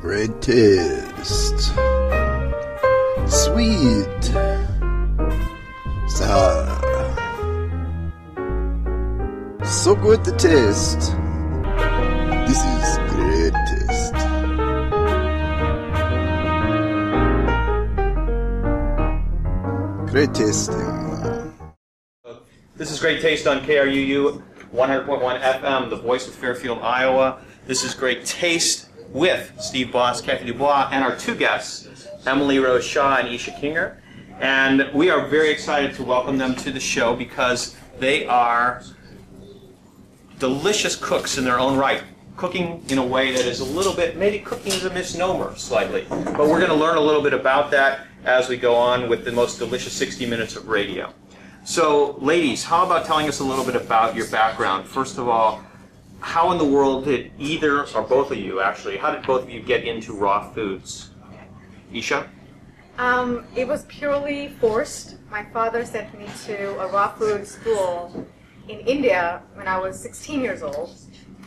Great taste. Sweet. Sour. So good the taste. This is great taste. Great tasting. This is Great Taste on KRUU 100.1 FM, the voice of Fairfield, Iowa. This is Great Taste with Steve Boss, Kathy DuBois, and our two guests, Emily Rose Shaw and Isha Kinger. And we are very excited to welcome them to the show because they are delicious cooks in their own right. Cooking in a way that is a little bit, maybe cooking is a misnomer slightly. But we're going to learn a little bit about that as we go on with the most delicious 60 minutes of radio. So, ladies, how about telling us a little bit about your background? First of all, how in the world did either, or both of you actually, how did both of you get into raw foods? Isha? It was purely forced. My father sent me to a raw food school in India when I was 16 years old.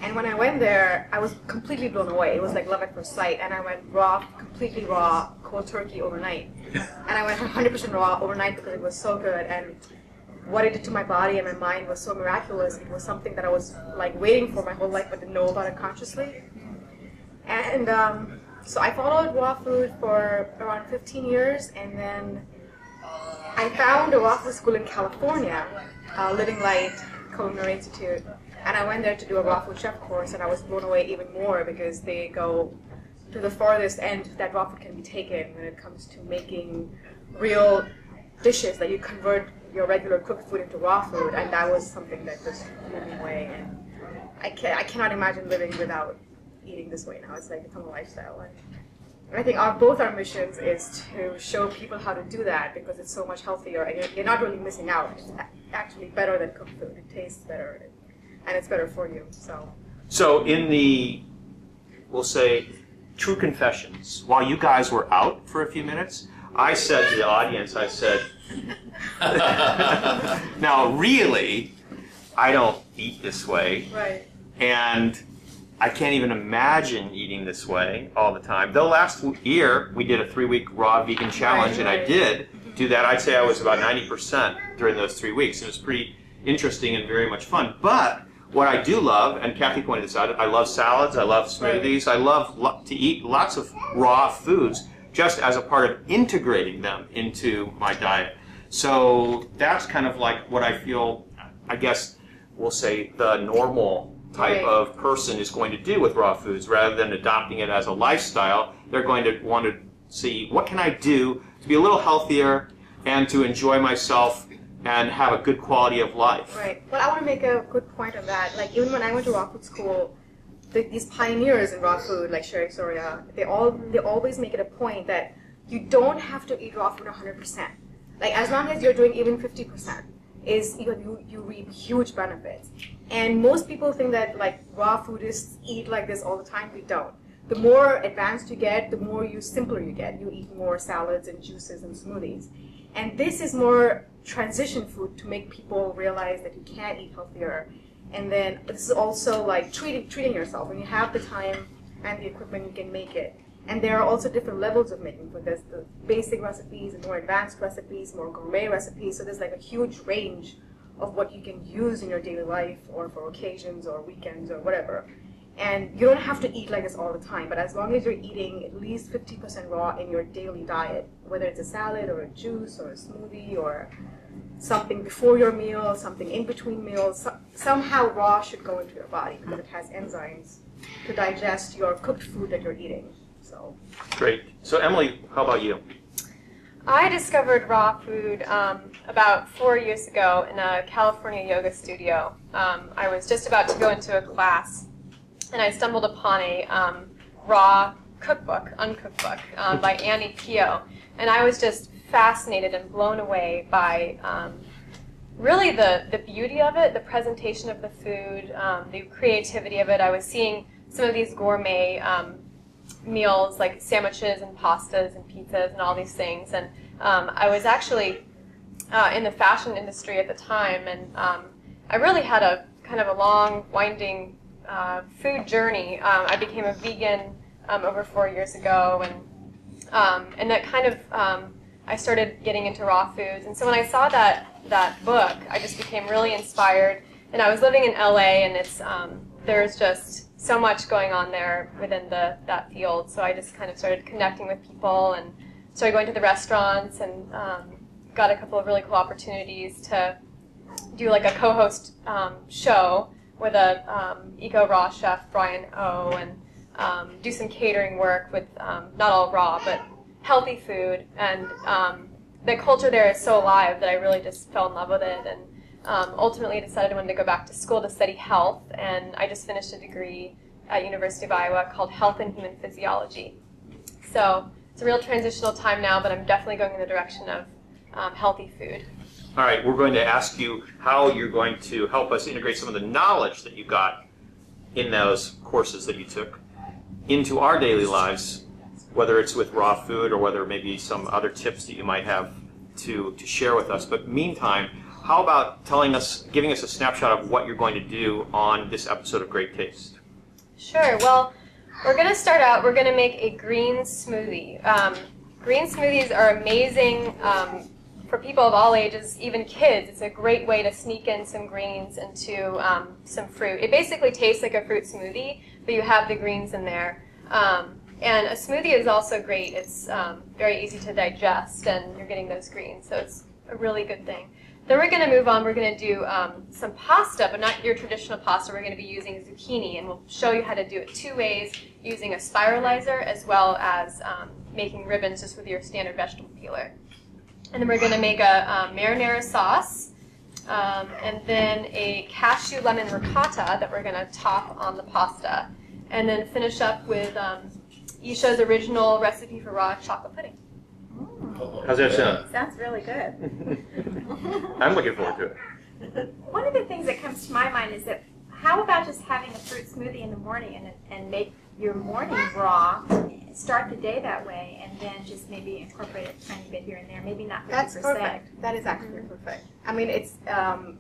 And when I went there, I was completely blown away. It was like love at first sight. And I went raw, completely raw, cold turkey overnight. And I went 100% raw overnight because it was so good. And what it did to my body and my mind was so miraculous. It was something that I was like waiting for my whole life but didn't know about it consciously. And so I followed raw food for around 15 years. And then I found a raw food school in California, Living Light Culinary Institute. And I went there to do a raw food chef course, and I was blown away even more because they go to the farthest end that raw food can be taken when it comes to making real dishes that you convert your regular cooked food into raw food, and that was something that just blew me away. And I cannot imagine living without eating this way now. It's like become a lifestyle. And I think both our missions is to show people how to do that because it's so much healthier, and you're not really missing out. It's actually better than cooked food. It tastes better. And it's better for you. So in the, we'll say, true confessions, while you guys were out for a few minutes, I said to the audience, I said, now really, I don't eat this way. Right. And I can't even imagine eating this way all the time. Though last year, we did a 3-week raw vegan challenge, and I did do that. I'd say I was about 90% during those 3 weeks. It was pretty interesting and very much fun. But what I do love, and Kathy pointed this out, I love salads, I love smoothies, I love to eat lots of raw foods just as a part of integrating them into my diet. So that's kind of like what I feel, I guess we'll say the normal type of person is going to do with raw foods. Rather than adopting it as a lifestyle, they're going to want to see what can I do to be a little healthier and to enjoy myself and have a good quality of life. Right. Well, I want to make a good point on that. Like, even when I went to raw food school, these pioneers in raw food, like Sherry Soria, they always make it a point that you don't have to eat raw food 100%. Like, as long as you're doing even 50%, you reap huge benefits. And most people think that, like, raw foodists eat like this all the time. We don't. The more advanced you get, the more simpler you get. You eat more salads and juices and smoothies. And this is more transition food to make people realize that you can eat healthier. And then this is also like treating yourself. When you have the time and the equipment, you can make it. And there are also different levels of making food. There's the basic recipes, and more advanced recipes, more gourmet recipes. So there's like a huge range of what you can use in your daily life or for occasions or weekends or whatever. And you don't have to eat like this all the time, but as long as you're eating at least 50% raw in your daily diet, whether it's a salad or a juice or a smoothie or something before your meal, something in between meals, somehow raw should go into your body because it has enzymes to digest your cooked food that you're eating. So great. So Emily, how about you? I discovered raw food about 4 years ago in a California yoga studio. I was just about to go into a class, and I stumbled upon a raw uncooked book by Annie Keogh, and I was just fascinated and blown away by really the beauty of it, the presentation of the food, the creativity of it. I was seeing some of these gourmet meals like sandwiches and pastas and pizzas and all these things, and I was actually in the fashion industry at the time, and I really had a kind of a long, winding food journey. I became a vegan over 4 years ago, and that kind of I started getting into raw foods. And so when I saw that book, I just became really inspired. And I was living in LA, and it's there's just so much going on there within that field. So I just kind of started connecting with people and started going to the restaurants, and got a couple of really cool opportunities to do like a co-host show with a eco raw chef, Brian O, and do some catering work with not all raw, but healthy food. And the culture there is so alive that I really just fell in love with it, and ultimately decided I wanted to go back to school to study health. And I just finished a degree at University of Iowa called Health and Human Physiology. So it's a real transitional time now, but I'm definitely going in the direction of healthy food. All right, we're going to ask you how you're going to help us integrate some of the knowledge that you got in those courses that you took into our daily lives, whether it's with raw food or whether maybe some other tips that you might have to share with us. But meantime, how about giving us a snapshot of what you're going to do on this episode of Great Taste? Sure. Well, we're going to start out, we're going to make a green smoothie. Green smoothies are amazing for people of all ages, even kids. It's a great way to sneak in some greens into some fruit. It basically tastes like a fruit smoothie, but you have the greens in there. And a smoothie is also great. It's very easy to digest, and you're getting those greens, so it's a really good thing. Then we're going to move on. We're going to do some pasta, but not your traditional pasta. We're going to be using zucchini, and we'll show you how to do it 2 ways, using a spiralizer as well as making ribbons just with your standard vegetable peeler. And then we're going to make a marinara sauce, and then a cashew lemon ricotta that we're going to top on the pasta, and then finish up with Isha's original recipe for raw chocolate pudding. How's that sound? Sounds really good. I'm looking forward to it. One of the things that comes to my mind is that how about just having a fruit smoothie in the morning and make your morning raw, start the day that way, and then just maybe incorporate a tiny bit here and there, maybe not 50%. That's perfect. That is actually perfect. I mean, it's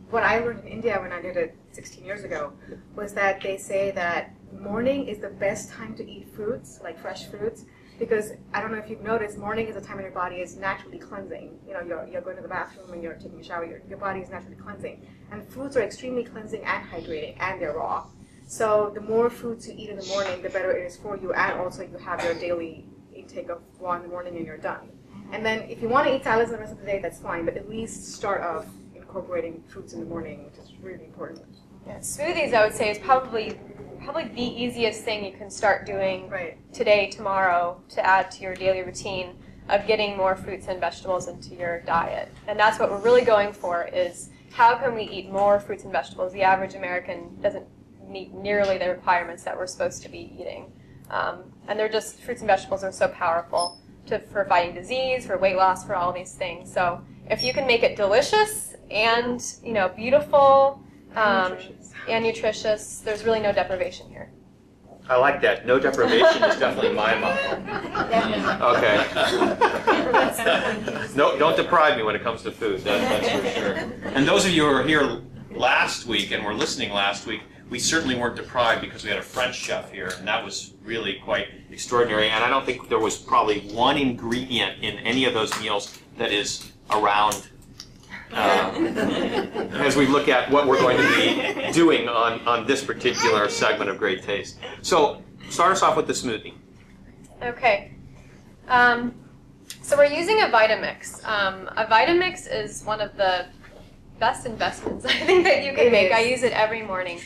what I learned in India when I did it 16 years ago was that they say that morning is the best time to eat fruits, like fresh fruits, because I don't know if you've noticed, morning is a time when your body is naturally cleansing. You know, you're going to the bathroom and you're taking a shower, your body is naturally cleansing. And fruits are extremely cleansing and hydrating, and they're raw. So the more fruits you eat in the morning, the better it is for you, and also you have your daily intake of raw in the morning and you're done. And then if you want to eat salads the rest of the day, that's fine, but at least start off incorporating fruits in the morning, which is really important. Yeah, smoothies, I would say, is probably the easiest thing you can start doing today, tomorrow, to add to your daily routine of getting more fruits and vegetables into your diet. And that's what we're really going for, is how can we eat more fruits and vegetables? The average American doesn't meet nearly the requirements that we're supposed to be eating. And they're just, fruits and vegetables are so powerful for fighting disease, for weight loss, for all these things. So if you can make it delicious and, you know, beautiful, and nutritious, there's really no deprivation here. I like that. No deprivation is definitely my motto. Okay. No, don't deprive me when it comes to food. That's for sure. And those of you who were here last week and were listening last week, we certainly weren't deprived because we had a French chef here, and that was really quite extraordinary. And I don't think there was probably one ingredient in any of those meals that is around as we look at what we're going to be doing on this particular segment of Great Taste. So start us off with the smoothie. Okay. So we're using a Vitamix. A Vitamix is one of the best investments I think that you can make. I use it every morning.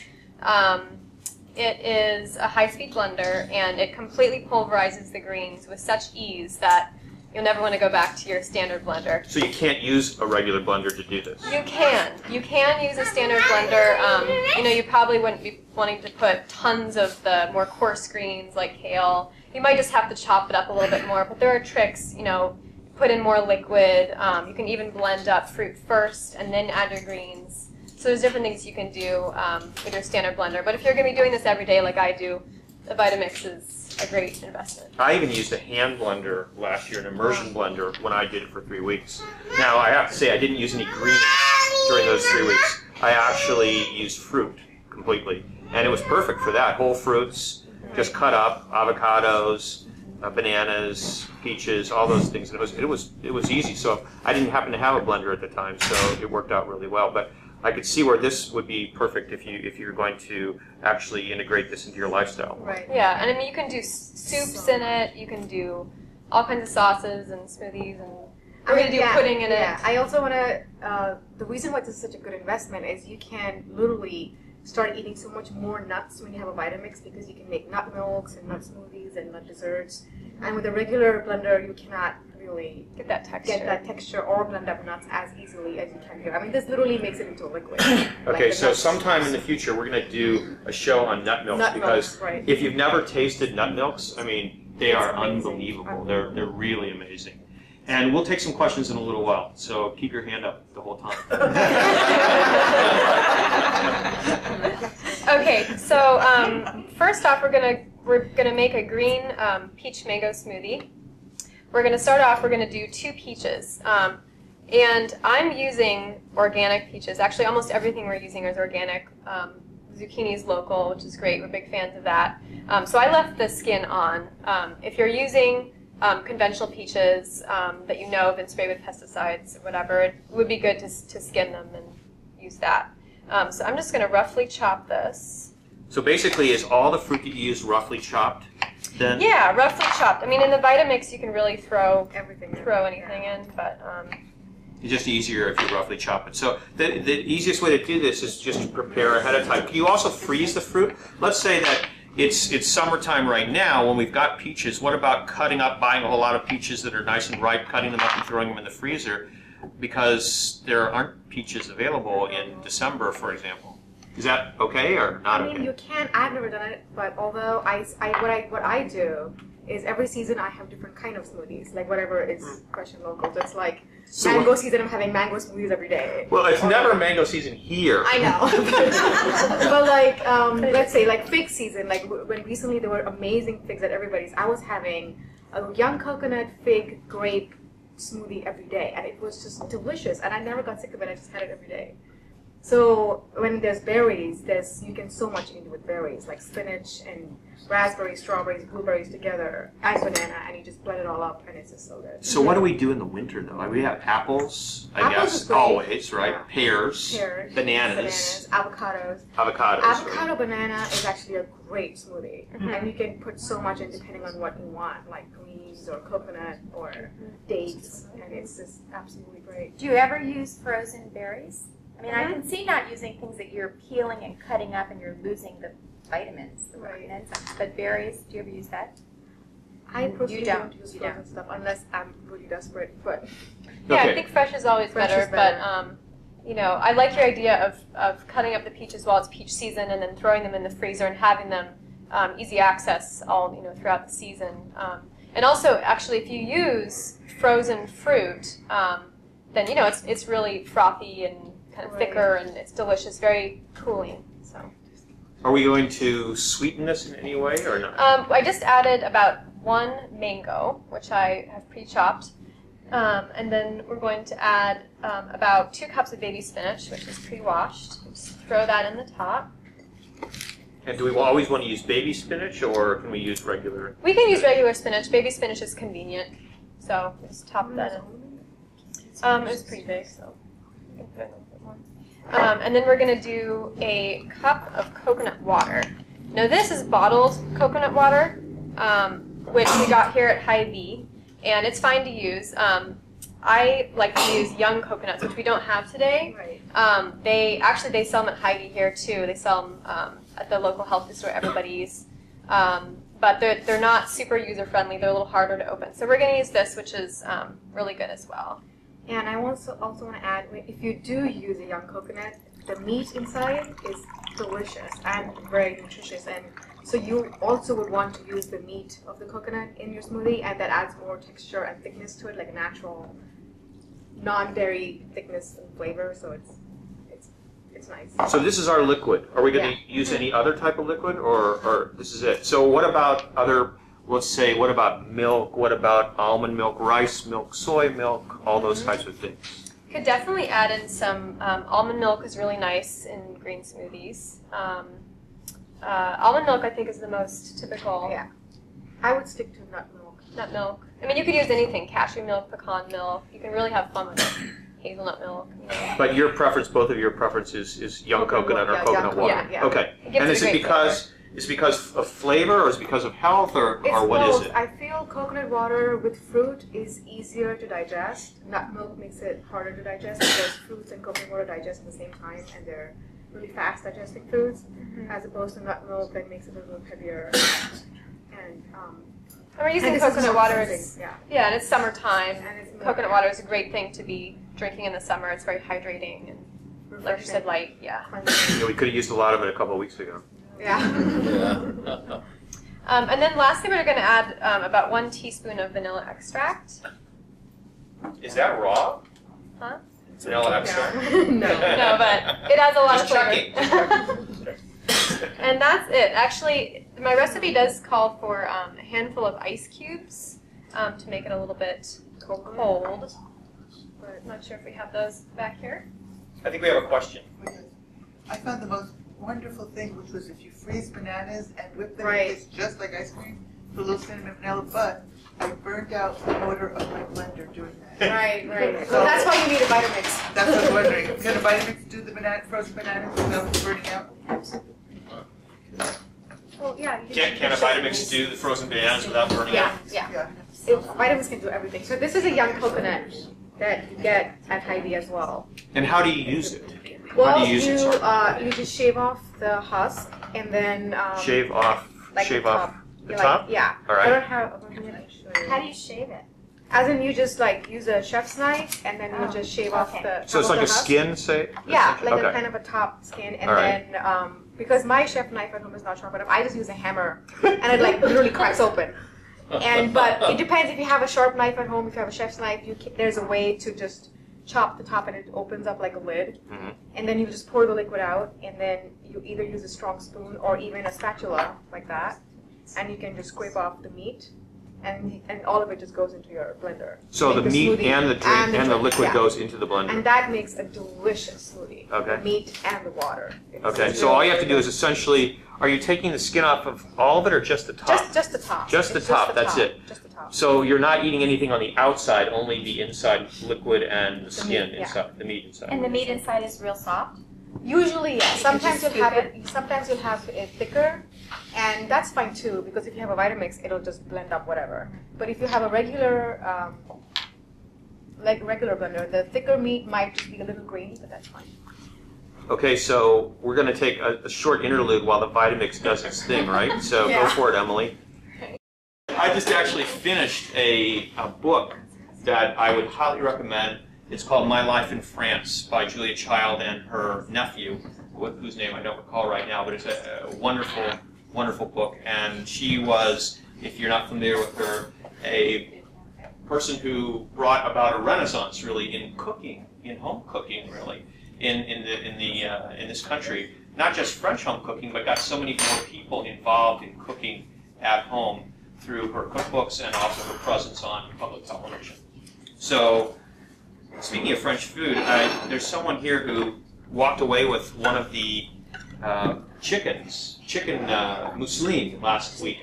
It is a high-speed blender, and it completely pulverizes the greens with such ease that you'll never want to go back to your standard blender. So you can't use a regular blender to do this? You can. You can use a standard blender. You know, you probably wouldn't be wanting to put tons of the more coarse greens like kale. You might just have to chop it up a little bit more, but there are tricks, you know, put in more liquid. You can even blend up fruit first and then add your greens. So there's different things you can do with your standard blender. But if you're going to be doing this every day like I do, the Vitamix is a great investment. I even used a hand blender last year, an immersion blender, when I did it for 3 weeks. Now, I have to say I didn't use any greens during those 3 weeks. I actually used fruit completely, and it was perfect for that. Whole fruits, just cut up avocados, bananas, peaches, all those things. And it was easy. So I didn't happen to have a blender at the time, so it worked out really well. But I could see where this would be perfect if you're going to actually integrate this into your lifestyle. Right. Yeah, and I mean you can do soups in it. You can do all kinds of sauces and smoothies, and we're going to do pudding in it. I also want to. The reason why this is such a good investment is you can literally start eating so much more nuts when you have a Vitamix, because you can make nut milks and nut smoothies and nut desserts. And with a regular blender, you cannot really get that texture or blend up nuts as easily as you can here. I mean, this literally makes it into a liquid. Okay, so sometime in the future, we're going to do a show on nut milks, because if you've never tasted nut milks, I mean, they are unbelievable. They're really amazing. And we'll take some questions in a little while, so keep your hand up the whole time. Okay, so first off, we're gonna make a green peach mango smoothie. We're gonna start off. We're gonna do 2 peaches, and I'm using organic peaches. Actually, almost everything we're using is organic. Zucchini is local, which is great. We're big fans of that. So I left the skin on. If you're using conventional peaches that you know have been sprayed with pesticides or whatever, it would be good to skin them and use that. So I'm just going to roughly chop this. So basically, is all the fruit that you use roughly chopped then? Yeah, roughly chopped. I mean, in the Vitamix, you can really throw anything in, but... It's just easier if you roughly chop it. So the easiest way to do this is just to prepare ahead of time. Can you also freeze the fruit? Let's say that it's summertime right now when we've got peaches. What about cutting up, buying a whole lot of peaches that are nice and ripe, cutting them up and throwing them in the freezer, because there aren't peaches available in December, for example? Is that okay or not okay? I mean, you can. I've never done it, but although what I do is every season I have different kind of smoothies, like whatever is fresh and local. So it's like mango season, I'm having mango smoothies every day. Well, it's never mango season here. I know. But like, let's say like fig season, like when recently there were amazing figs at everybody's, I was having a young coconut, fig, grape smoothie every day, and it was just delicious, and I never got sick of it. I just had it every day. So when there's berries, you can so much eat with berries, like spinach and raspberries, strawberries, blueberries together, and banana, and you just blend it all up, and it's just so good. So what do we do in the winter, though? Like we have apples, I guess, always, right? Yeah. Pears, bananas, avocados. Avocado banana is actually a great smoothie, and you can put so much in depending on what you want, like greens or coconut or dates, and it's just absolutely great. Do you ever use frozen berries? I mean, I can see not using things that you're peeling and cutting up and you're losing the vitamins, the vitamins. But berries, do you ever use that? I personally don't use frozen stuff unless I'm really desperate. But yeah, I think fresh is always better. But you know, I like your idea of cutting up the peaches while it's peach season and then throwing them in the freezer and having them easy access all throughout the season. And also, actually, if you use frozen fruit, then it's really frothy and kind of thicker, and it's delicious, very cooling. So, are we going to sweeten this in any way or not? I just added about 1 mango, which I have pre-chopped, and then we're going to add about 2 cups of baby spinach, which is pre-washed. Just throw that in the top. And do we always want to use baby spinach, or can we use regular? We can use regular spinach. Baby spinach is convenient, so just top that in. It's pretty big, so you can put it in a little bit more. And then we're going to do a cup of coconut water. Now this is bottled coconut water, which we got here at Hy-Vee, and it's fine to use. I like to use young coconuts, which we don't have today. Right. They sell them at Hy-Vee here too. They sell them at the local health food store Everybody's, but they're not super user friendly. They're a little harder to open. So we're going to use this, which is really good as well. And I also want to add, if you do use a young coconut, the meat inside is delicious and very nutritious, and so you also would want to use the meat of the coconut in your smoothie, and that adds more texture and thickness to it, like a natural non-dairy thickness and flavor. So it's nice. So this is our liquid. Are we going to use any other type of liquid, or this is it? So what about other? Let's say, what about milk? What about almond milk, rice milk, soy milk, all those types of things? Could definitely add in some almond milk is really nice in green smoothies. Almond milk, I think, is the most typical. Yeah. I would stick to nut milk. Nut milk. I mean, you could use anything. Cashew milk, pecan milk. You can really have fun with it. Hazelnut milk. You know. But your preference, both of your preference is young coconut or coconut water. Yeah. Okay. It gives And it is a it great because it's because of flavor, or is it because of health, or It's what both. is it? I feel coconut water with fruit is easier to digest. Nut milk makes it harder to digest because fruits and coconut water digest at the same time, and they're really fast digesting foods, as opposed to nut milk that makes it a little heavier. And we're using and this is coconut not water. something- yeah. Yeah, and it's summertime. And it's Coconut water is a great thing to be drinking in the summer. It's very hydrating and, like you said, light. Yeah. Yeah, we could have used a lot of it a couple of weeks ago. Yeah. Yeah. And then lastly, we're going to add about 1 teaspoon of vanilla extract. Is that raw? Huh? Vanilla extract? No. No, but it has a lot Just of checking. flavor. And that's it. Actually, my recipe does call for a handful of ice cubes to make it a little bit cold. But I'm not sure if we have those back here. I think we have a question. I found the most wonderful thing, which was if you freeze bananas and whip them, Right. it tastes just like ice cream, put a little cinnamon and vanilla, but I burned out the motor of my blender doing that. Right. So that's why you need a Vitamix. That's what I'm wondering. Can a Vitamix do the frozen bananas without burning out? Well, yeah. Can a Vitamix do the frozen bananas without burning out? Yeah. Yeah. Vitamix can do everything. So this is a young coconut that you get at Hy-Vee as well. And how do you use it? How Well, do you use it? Sorry. you just shave off the husk and then Shave off like the top. top? Yeah. All right. I don't have. Let me show you. How do you shave it? As in, you just like use a chef's knife and then you just shave off okay. the. So it's top like of a the husk. skin, say? Yeah, like Okay. a kind of a top skin, and All right. then because my chef knife at home is not sharp enough, I just use a hammer, and it like literally cracks open. But it depends if you have a sharp knife at home. If you have a chef's knife, there's a way to just chop the top and it opens up like a lid, and then you just pour the liquid out, and then you either use a strong spoon or even a spatula like that, and you can just scrape off the meat, and all of it just goes into your blender. So the Make meat smoothie and the drink and the drink, liquid yeah. goes into the blender. And that makes a delicious smoothie. Okay. The meat and the water. It's Okay, so really all you have to do is essentially, are you taking the skin off of all of it or just the top? just the top. Just the It's top, that's it. Just the top. So you're not eating anything on the outside, only the inside liquid and the skin meat, yeah. inside, the meat inside. And the meat inside is real soft? Usually, yeah. Sometimes you'll scoop have it. Sometimes you'll have it thicker, and that's fine too. Because if you have a Vitamix, it'll just blend up whatever. But if you have a regular, regular blender, the thicker meat might just be a little grainy, but that's fine. Okay, so we're going to take a short interlude while the Vitamix does its thing, right? So Yeah. go for it, Emily. I just actually finished a book that I would highly recommend. It's called My Life in France by Julia Child and her nephew, whose name I don't recall right now, but it's a wonderful, wonderful book. And she was, if you're not familiar with her, a person who brought about a renaissance, really, in cooking, in home cooking, really, in this country. Not just French home cooking, but got so many more people involved in cooking at home through her cookbooks and also her presence on public television. So, speaking of French food, there's someone here who walked away with one of the chicken mousseline last week,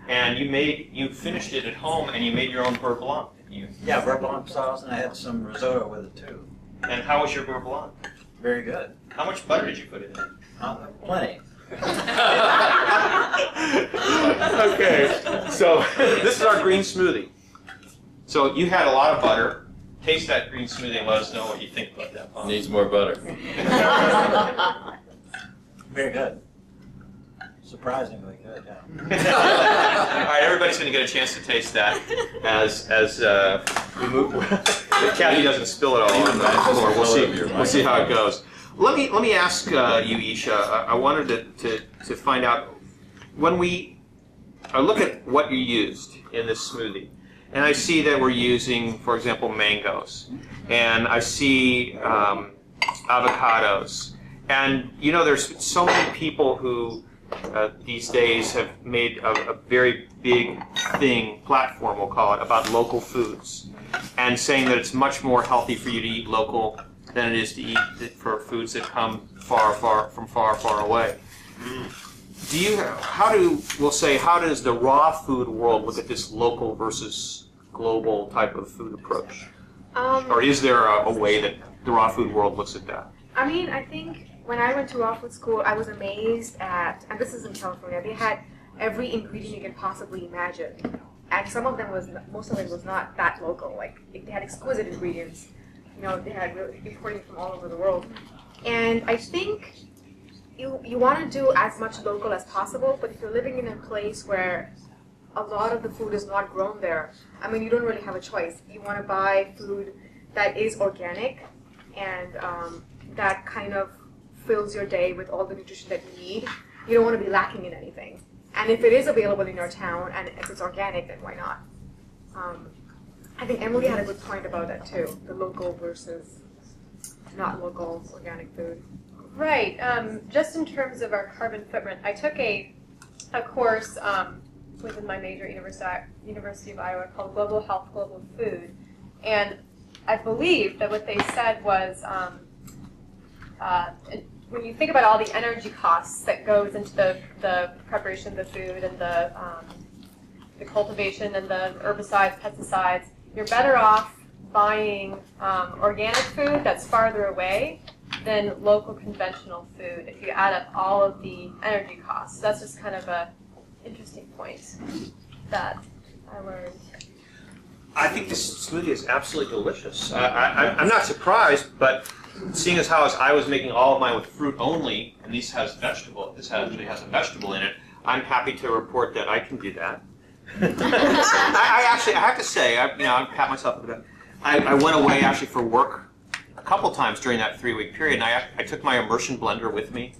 and you finished it at home and you made your own beurre blanc. Yeah, beurre blanc sauce, and I had some risotto with it too. And how was your beurre blanc? Very good. How much butter did you put in it? Plenty. Okay, so this is our green smoothie. So you had a lot of butter. Taste that green smoothie and let us know what you think about that. Bob. Needs more butter. Very good. Surprisingly good, yeah. All right, everybody's going to get a chance to taste that as we move. If Kathy doesn't spill it all on the floor, we'll see how it goes. Let me ask you, Isha. I wanted to find out when I look at what you used in this smoothie, and I see that we're using, for example, mangoes, and I see avocados, and you know, there's so many people who these days have made a very big platform, we'll call it, about local foods, and saying that it's much more healthy for you to eat local than it is to eat for foods that come far away. how does the raw food world look at this local versus global type of food approach? Or is there a way that the raw food world looks at that? I mean, I think when I went to raw food school, I was amazed at, and this is in California, they had every ingredient you can possibly imagine. And some of them most of it was not that local. Like, they had exquisite ingredients. You know, they had really importing from all over the world. And I think you want to do as much local as possible, but if you're living in a place where a lot of the food is not grown there, I mean, you don't really have a choice. You want to buy food that is organic and that kind of fills your day with all the nutrition that you need. You don't want to be lacking in anything. And if it is available in your town, and if it's organic, then why not? I think Emily had a good point about that too, the local versus not local organic food. Right. Just in terms of our carbon footprint, I took a course within my major, University of Iowa, called Global Health, Global Food. And I believe that what they said was when you think about all the energy costs that goes into the preparation of the food and the cultivation and the herbicides, pesticides, you're better off buying organic food that's farther away than local conventional food if you add up all of the energy costs. That's just kind of a interesting point that I learned. I think this smoothie is absolutely delicious. I'm not surprised, but seeing as how I was making all of mine with fruit only, and this actually has a vegetable in it, I'm happy to report that I can do that. I have to say, I pat myself on the back. I went away actually for work a couple times during that 3-week period, and I took my immersion blender with me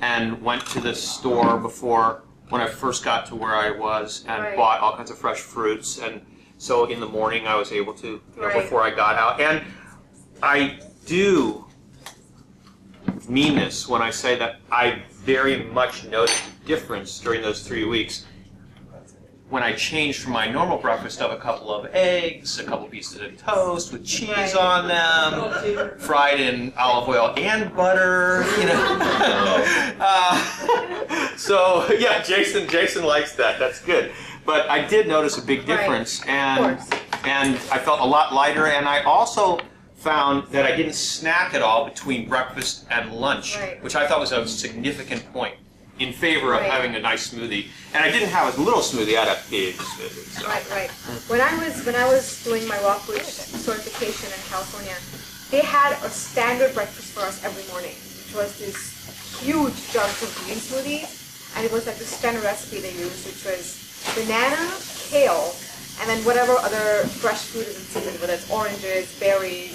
and went to the store before when I first got to where I was and bought all kinds of fresh fruits. And so in the morning I was able to, before I got out. And I do mean this when I say that I very much noticed a difference during those 3 weeks when I changed from my normal breakfast of a couple of eggs, a couple pieces of toast with cheese on them, fried in olive oil and butter, so yeah, Jason likes that. That's good. But I did notice a big difference, and I felt a lot lighter, and I also found that I didn't snack at all between breakfast and lunch, which I thought was a significant point in favor of having a nice smoothie. And I didn't have a little smoothie, I had a big smoothie. So. Right. When I was doing my raw food certification in California, they had a standard breakfast for us every morning, which was this huge jug of green smoothies, and it was like the standard recipe they used, which was banana, kale, and then whatever other fresh food is in season, whether it's oranges, berries,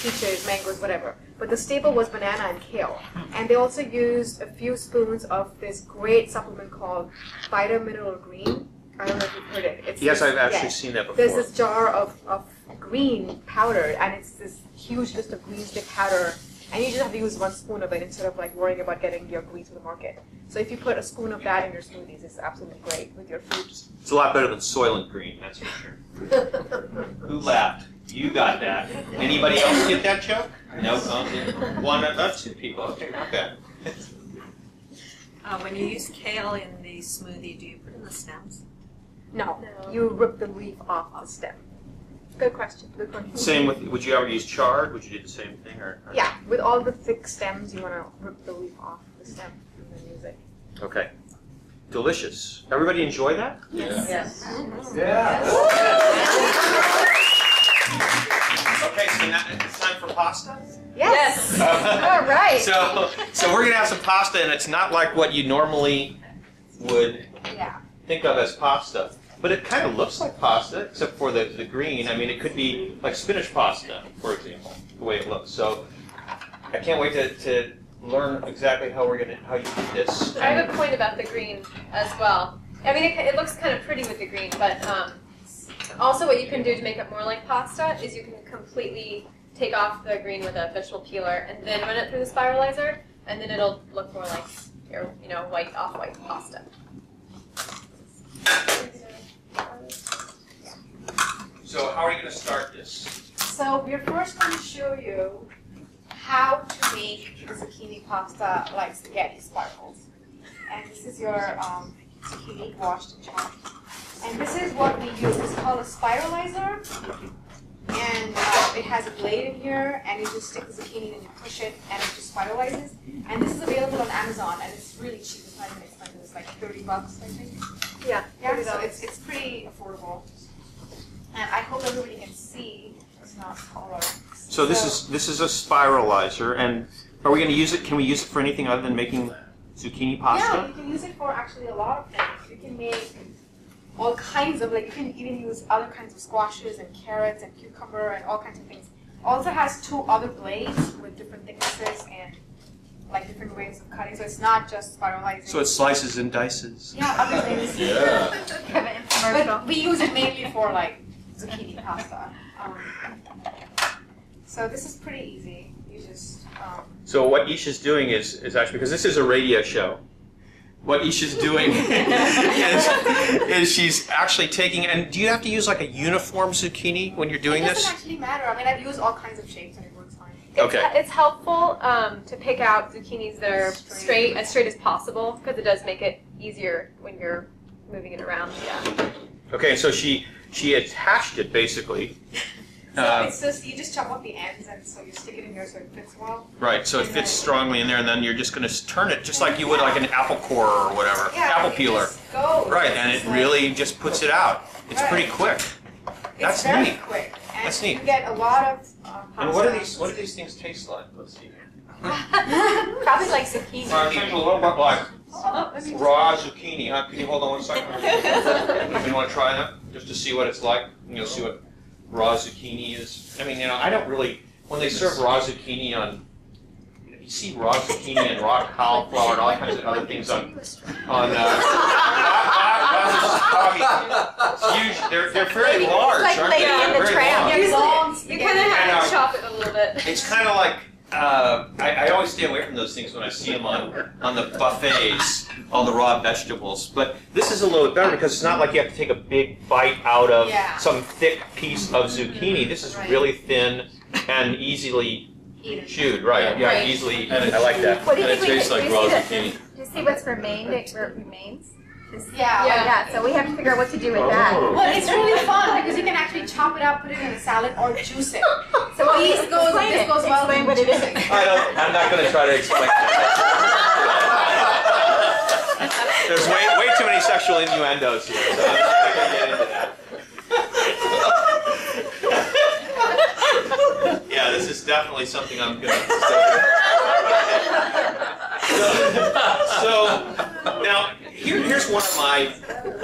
peaches, mangoes, whatever. But the staple was banana and kale. And they also used a few spoons of this great supplement called Vita Mineral Green. I don't know if you've heard it. Yes, I've actually seen that before. There's this jar of green powder, and it's this huge list of green stick powder. And you just have to use 1 spoon of it instead of like worrying about getting your greens from the market. So if you put a spoon of that in your smoothies, it's absolutely great with your fruits. It's a lot better than Soylent Green, that's for sure. Who laughed? You got that. Anybody else get that joke? No? One of 2 people. Okay, not bad. When you use kale in the smoothie, do you put in the stems? No. You rip the leaf off the stem. Good question. Same with, would you ever use chard? Would you do the same thing? Or? Yeah, with all the thick stems, you want to rip the leaf off the stem and then use it. Okay. Delicious. Everybody enjoy that? Yes. Okay, so now it's time for pasta? Yes. All right. So we're going to have some pasta, and it's not like what you normally would think of as pasta. But it kind of looks like pasta, except for the green. I mean, it could be like spinach pasta, for example, the way it looks. So I can't wait to learn exactly how you do this. I have a point about the green as well. I mean, it looks kind of pretty with the green, but also what you can do to make it more like pasta is you can completely take off the green with a vegetable peeler and then run it through the spiralizer, and then it'll look more like your, white, off-white pasta. So how are you going to start this? So we're first going to show you how to make the zucchini pasta like spaghetti sparkles. and this is your zucchini washed and chopped. And this is what we use. It's called a spiralizer, and it has a blade in here, and you just stick the zucchini and you push it, and it just spiralizes. And this is available on Amazon, and it's really cheap. It's not even expensive. It's like $30, I think. Yeah. Yeah. So it's pretty affordable, and I hope everybody can see. It's not color. So this is a spiralizer, and are we going to use it? Can we use it for anything other than making zucchini pasta? Yeah, you can use it for actually a lot of things. You can make all kinds of, like, you can even use other kinds of squashes and carrots and cucumber and all kinds of things. Also has 2 other blades with different thicknesses and like different ways of cutting. So it's not just spiralizing. So it slices and dices. Yeah, other things. Yeah. Have an infomercial. But we use it mainly for like zucchini pasta. So this is pretty easy. You just. So what Isha's doing is actually, because this is a radio show, what Isha's doing is she's actually taking, and do you have to use like a uniform zucchini when you're doing it this? doesn't actually matter. I mean, I've used all kinds of shapes and it works fine. Okay. It's helpful to pick out zucchinis that are straight as possible, because it does make it easier when you're moving it around. Yeah. Okay, so she attached it basically. So it's just, you just chop off the ends, and so you stick it in here so it fits well. Right, so it fits strongly in there, and then you're just going to turn it just like you would like an apple core or whatever, Yeah, apple it peeler. just goes. Right, and it really just puts it out. It's Right. pretty quick. That's It's very neat. quick. And That's neat. you get a lot of pasta. And what do these things taste like? Let's see. Probably like zucchini. It tastes a little bit like Let me raw zucchini. Huh? Can you hold on one second? You want to try that just to see what it's like? You'll see what raw zucchini is. I mean, I don't really, when they serve raw zucchini on, you see raw zucchini and raw cauliflower and all kinds of other things on it's huge. They're fairly large, Like aren't Lady they? in the Very Tramp. long. You kind of have to chop it a little bit. It's kind of like, I always stay away from those things when I see them on the buffets, all the raw vegetables. But this is a little bit better because it's not like you have to take a big bite out of some thick piece of zucchini. This is really thin and easily chewed. Right, yeah, Right. easily. I like that. What do you And it think tastes like raw zucchini. Do you see what's remained? It remains? Yeah. Yeah, so we have to figure out what to do with that. Well, it's really fun because you can actually chop it up, put it in a salad, or juice it. So These goes, this goes well. Explain what it is. I'm not going to try to explain that. There's way too many sexual innuendos here, so I'm not going to get into that. Yeah, this is definitely something I'm going to consider. So now, here's one of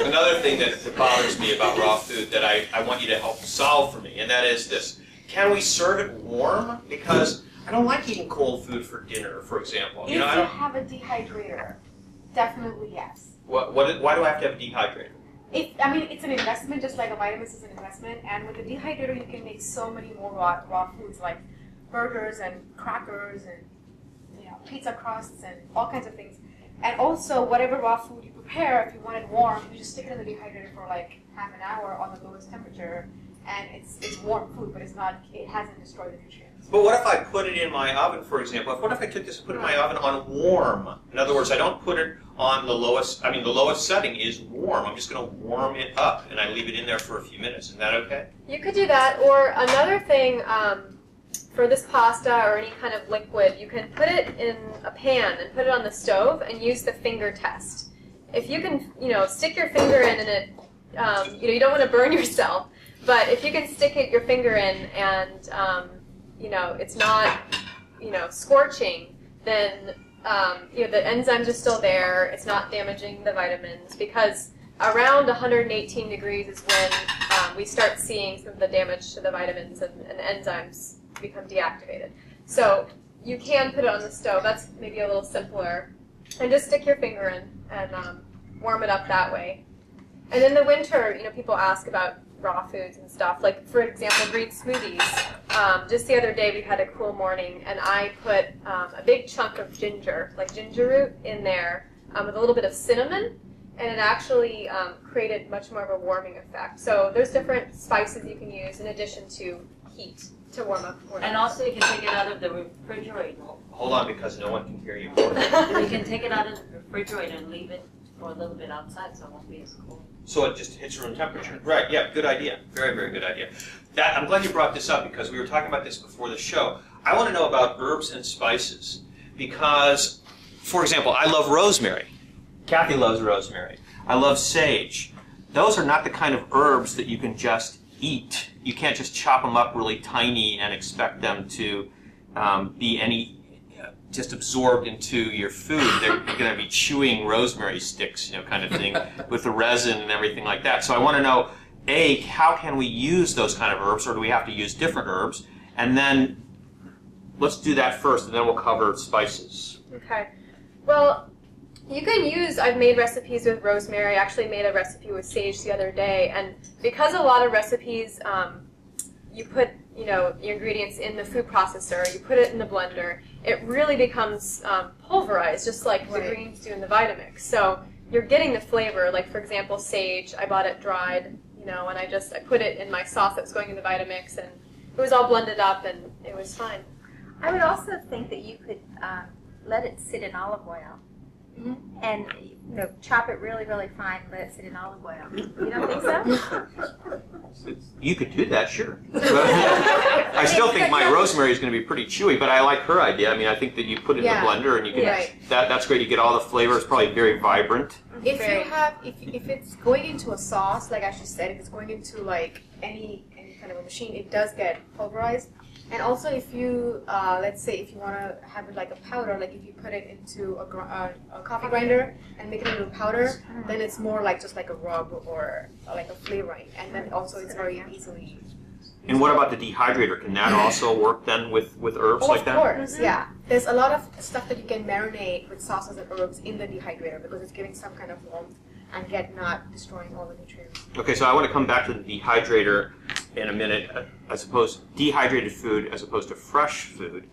another thing that bothers me about raw food that I want you to help solve for me, and that is this. Can we serve it warm? Because I don't like eating cold food for dinner, for example. If you have a dehydrator, definitely yes. Why do I have to have a dehydrator? I mean, it's an investment, just like a vitamins is an investment. And with the dehydrator, you can make so many more raw foods, like burgers and crackers and pizza crusts and all kinds of things. And also, whatever raw food you prepare, if you want it warm, you just stick it in the dehydrator for like half an hour on the lowest temperature, and it's warm food, but it hasn't destroyed the nutrients. But what if I put it in my oven, for example? What if I took this and put it in my oven on warm? In other words, I don't put it on the lowest. I mean, the lowest setting is warm. I'm just going to warm it up, and I leave it in there for a few minutes. Is that okay? You could do that, or another thing. For this pasta or any kind of liquid, you can put it in a pan and put it on the stove and use the finger test. If you can, stick your finger in and it, you don't want to burn yourself, but if you can stick your finger in and, it's not, scorching, then, the enzymes are still there. It's not damaging the vitamins, because around 118 degrees is when we start seeing some of the damage to the vitamins and enzymes become deactivated. So you can put it on the stove. That's maybe a little simpler. And just stick your finger in and warm it up that way. And in the winter, people ask about raw foods and stuff. Like, for example, green smoothies. Just the other day we had a cool morning, and I put a big chunk of ginger, like ginger root, in there with a little bit of cinnamon, and it actually created much more of a warming effect. So there's different spices you can use in addition to heat to warm up. And also you can take it out of the refrigerator. Hold on, because no one can hear you. You can take it out of the refrigerator and leave it for a little bit outside so it won't be as cold. So it just hits room temperature. Right, yeah, good idea. Very, very good idea. I'm glad you brought this up because we were talking about this before the show. I want to know about herbs and spices because, for example, I love rosemary. Kathy loves rosemary. I love sage. Those are not the kind of herbs that you can just eat. You can't just chop them up really tiny and expect them to be just absorbed into your food. They're going to be chewing rosemary sticks, kind of thing, with the resin and everything like that. So I want to know, A, how can we use those kind of herbs, or do we have to use different herbs? And then let's do that first, and then we'll cover spices. Okay. Well, you can use, I've made recipes with rosemary. I actually made a recipe with sage the other day, and because a lot of recipes, you put your ingredients in the food processor, you put it in the blender, it really becomes pulverized, just like the greens do in the Vitamix. So you're getting the flavor. Like, for example, sage, I bought it dried, and I put it in my sauce that was going in the Vitamix, and it was all blended up, and it was fine. I would also think that you could let it sit in olive oil. Mm-hmm. And chop it really, really fine, let it sit in olive oil. You don't think so? You could do that, sure. I still think my rosemary is going to be pretty chewy, but I like her idea. I mean, I think that you put it in the blender and you can. That's great. You get all the flavors, probably very vibrant. If it's going into a sauce, like I just said, if it's going into like any kind of a machine, it does get pulverized. And also, if you, let's say, if you want to have it like a powder, like if you put it into a coffee grinder and make it into a powder, then it's more like just like a rub or like a flavoring. And then also it's very easily. And what about the dehydrator? Can that also work then with herbs like that? Of course, yeah. There's a lot of stuff that you can marinate with sauces and herbs in the dehydrator because it's giving some kind of warmth and yet not destroying all the nutrients. Okay, so I want to come back to the dehydrator in a minute, dehydrated food as opposed to fresh food.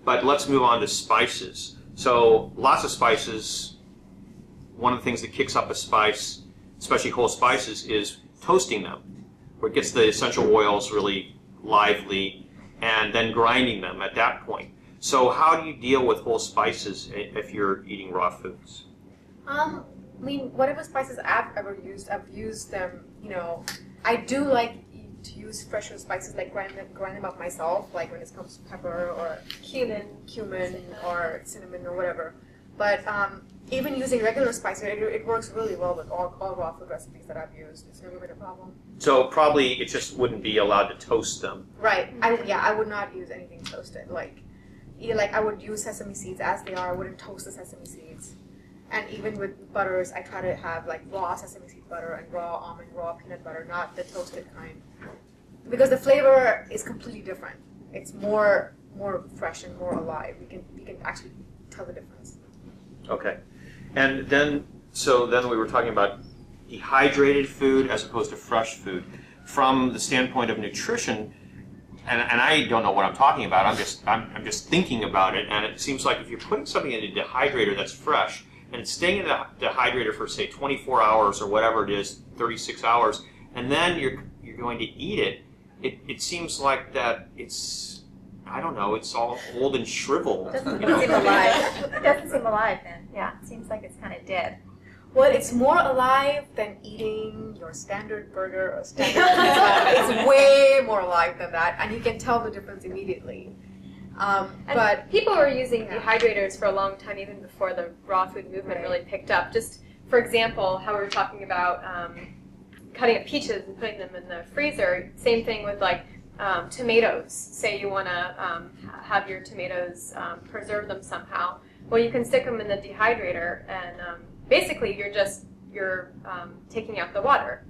But let's move on to spices. So lots of spices. One of the things that kicks up a spice, especially whole spices, is toasting them, where it gets the essential oils really lively, and then grinding them at that point. So how do you deal with whole spices if you're eating raw foods? I mean, whatever spices I've ever used, I've used them, I do like to use fresher spices, like grind them up myself, like when it comes to pepper or cumin or cinnamon or whatever. But even using regular spices, it works really well with all raw food recipes that I've used. It's never been a problem. So probably it just wouldn't be allowed to toast them. Right. I would not use anything toasted. Like I would use sesame seeds as they are. I wouldn't toast the sesame seeds. And even with butters, I try to have like raw sesame seed butter and raw almond, raw peanut butter, not the toasted kind. Because the flavor is completely different. It's more fresh and more alive. We can actually tell the difference. Okay. And then we were talking about dehydrated food as opposed to fresh food. From the standpoint of nutrition, and I don't know what I'm talking about, I'm just thinking about it, and it seems like if you're putting something in a dehydrator that's fresh, and it's staying in the dehydrator for, say, 24 hours or whatever it is, 36 hours, and then you're going to eat it, it seems like that it's, I don't know, it's all old and shriveled. Doesn't seem alive. It doesn't seem alive then. Yeah, it seems like it's kind of dead. Well, it's more alive than eating your standard burger or standard pizza. It's way more alive than that, and you can tell the difference immediately. But people were using dehydrators for a long time, even before the raw food movement really picked up. Just for example, how we were talking about cutting up peaches and putting them in the freezer. Same thing with like tomatoes. Say you want to have your tomatoes, preserve them somehow. Well, you can stick them in the dehydrator, and basically you're taking out the water,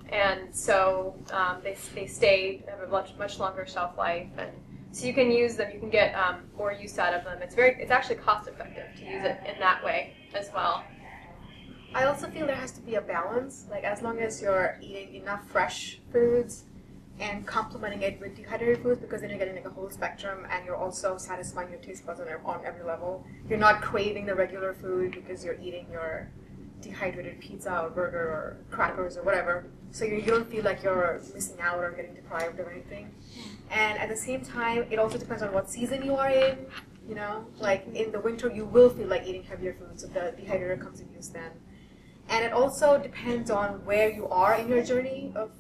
and so they stay, have a much longer shelf life, and so you can use them. You can get more use out of them. It's actually cost effective to use it in that way as well. I also feel there has to be a balance. Like as long as you're eating enough fresh foods and complementing it with dehydrated foods, because then you're getting like a whole spectrum, and you're also satisfying your taste buds on every level. You're not craving the regular food because you're eating your dehydrated pizza or burger or crackers or whatever. so you don't feel like you're missing out or getting deprived of anything. And at the same time, it also depends on what season you are in. You know, like in the winter, you will feel like eating heavier foods, so the dehydrator comes in use then. And it also depends on where you are in your journey of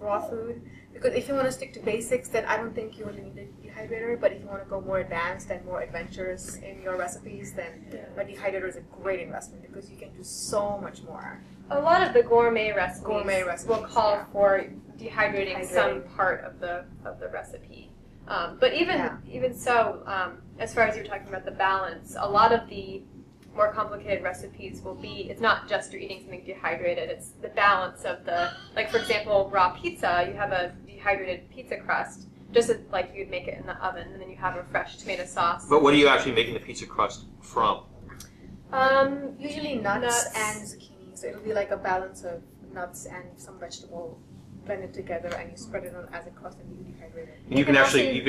raw food. Because if you want to stick to basics, then I don't think you will need a dehydrator. But if you want to go more advanced and more adventurous in your recipes, then a dehydrator is a great investment because you can do so much more. A lot of the gourmet recipes will call for dehydrating some part of the recipe. But even so, as far as you're talking about the balance, a lot of the more complicated recipes will be, it's not just you're eating something dehydrated, it's the balance of the, like for example, raw pizza, you have a dehydrated pizza crust, just as, like you'd make it in the oven, and then you have a fresh tomato sauce. But what are you actually making the pizza crust from? Usually nuts and zucchini, so it'll be like a balance of nuts and some vegetable blended together, and you spread it on as a crust and you dehydrate it. And you can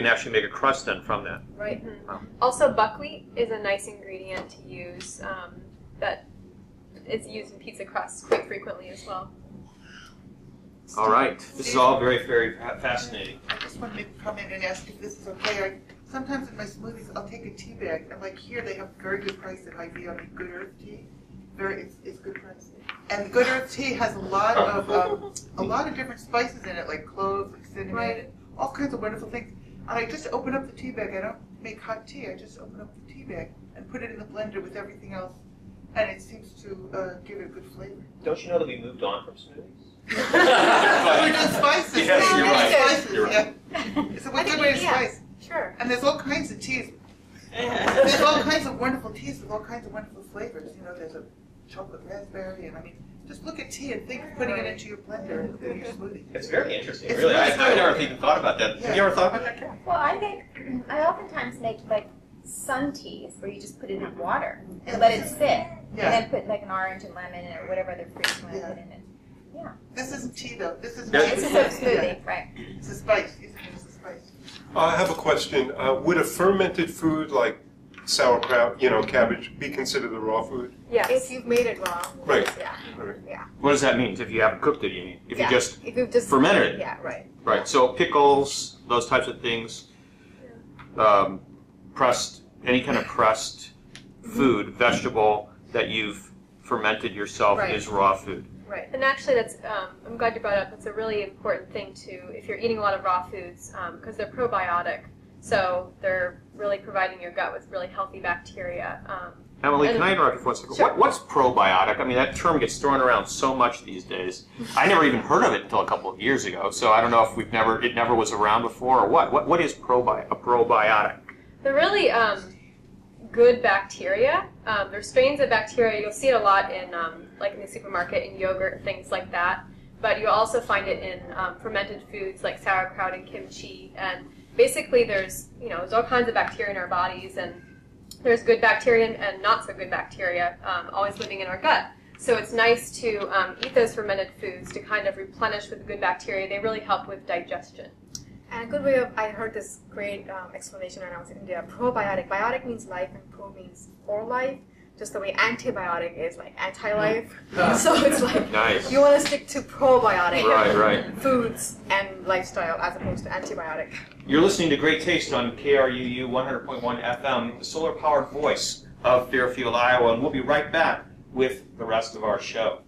actually make a crust then from that. Right. Mm-hmm. Wow. Also, buckwheat is a nice ingredient to use that is used in pizza crusts quite frequently as well. All right. This is all very, very fascinating. I just want to make a comment and ask if this is okay. Sometimes in my smoothies, I'll take a tea bag, and like here, they have very good price at Hy-Vee on the Good Earth tea. It's good price. And the Good Earth tea has a lot of different spices in it, like cloves and cinnamon, and all kinds of wonderful things. And I just open up the tea bag. I don't make hot tea. I just open up the tea bag and put it in the blender with everything else, and it seems to give it a good flavor. Don't you know that we moved on from smoothies? We're doing spices. Yes, you're right. Spices, You're right. yeah. It's a good way to spice. Sure. And there's all kinds of teas. There's all kinds of wonderful teas with all kinds of wonderful flavors. You know, there's a chocolate raspberry, and I mean, just look at tea and think of putting it into your blender and putting your smoothie. It's very interesting, really. I never even thought about that. Yeah. Have you ever thought about that, Kat? Well, I think I oftentimes make like sun teas where you just put it in water and let it sit, and then put like an orange and lemon or whatever other fruits you want to put in it. Yeah. This isn't tea though. This is It's a smoothie, right? It's a spice. It's a spice. I have a question. Would a fermented food like sauerkraut, cabbage, be considered a raw food? Yes. If you've made it raw. Right. Yeah. Right. Yeah. What does that mean? If you haven't cooked it, you mean? If you've just fermented it. Yeah, right. Right. So pickles, those types of things, pressed, any kind of pressed food, vegetable that you've fermented yourself is raw food. Right, and actually that's, I'm glad you brought it up, that's a really important thing too, if you're eating a lot of raw foods, because they're probiotic, so they're really providing your gut with really healthy bacteria. Emily, can I interrupt you for a second? Sure. What's probiotic? I mean, that term gets thrown around so much these days. I never even heard of it until a couple of years ago, so I don't know if it never was around before or what. What is a probiotic? They're really good bacteria. There's strains of bacteria, you'll see it a lot in like in the supermarket, in yogurt and things like that, but you'll also find it in fermented foods like sauerkraut and kimchi, and basically there's all kinds of bacteria in our bodies, and there's good bacteria and not so good bacteria always living in our gut. So it's nice to eat those fermented foods to kind of replenish with good bacteria. They really help with digestion. And a good way of, I heard this great explanation when I was in India. Probiotic. Biotic means life, and pro means for life. Just the way antibiotic is like anti-life. So it's like you want to stick to probiotic foods and lifestyle as opposed to antibiotic. You're listening to Great Taste on KRUU 100.1 FM, the solar-powered voice of Fairfield, Iowa, and we'll be right back with the rest of our show.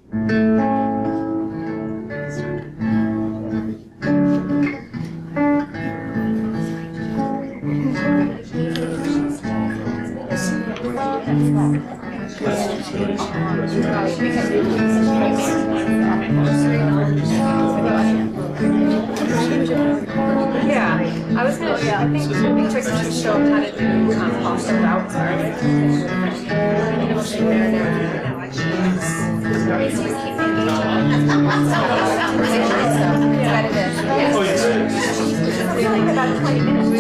Yeah, I was going to, I think we took to show how to do pasta without garlic. About 20 minutes.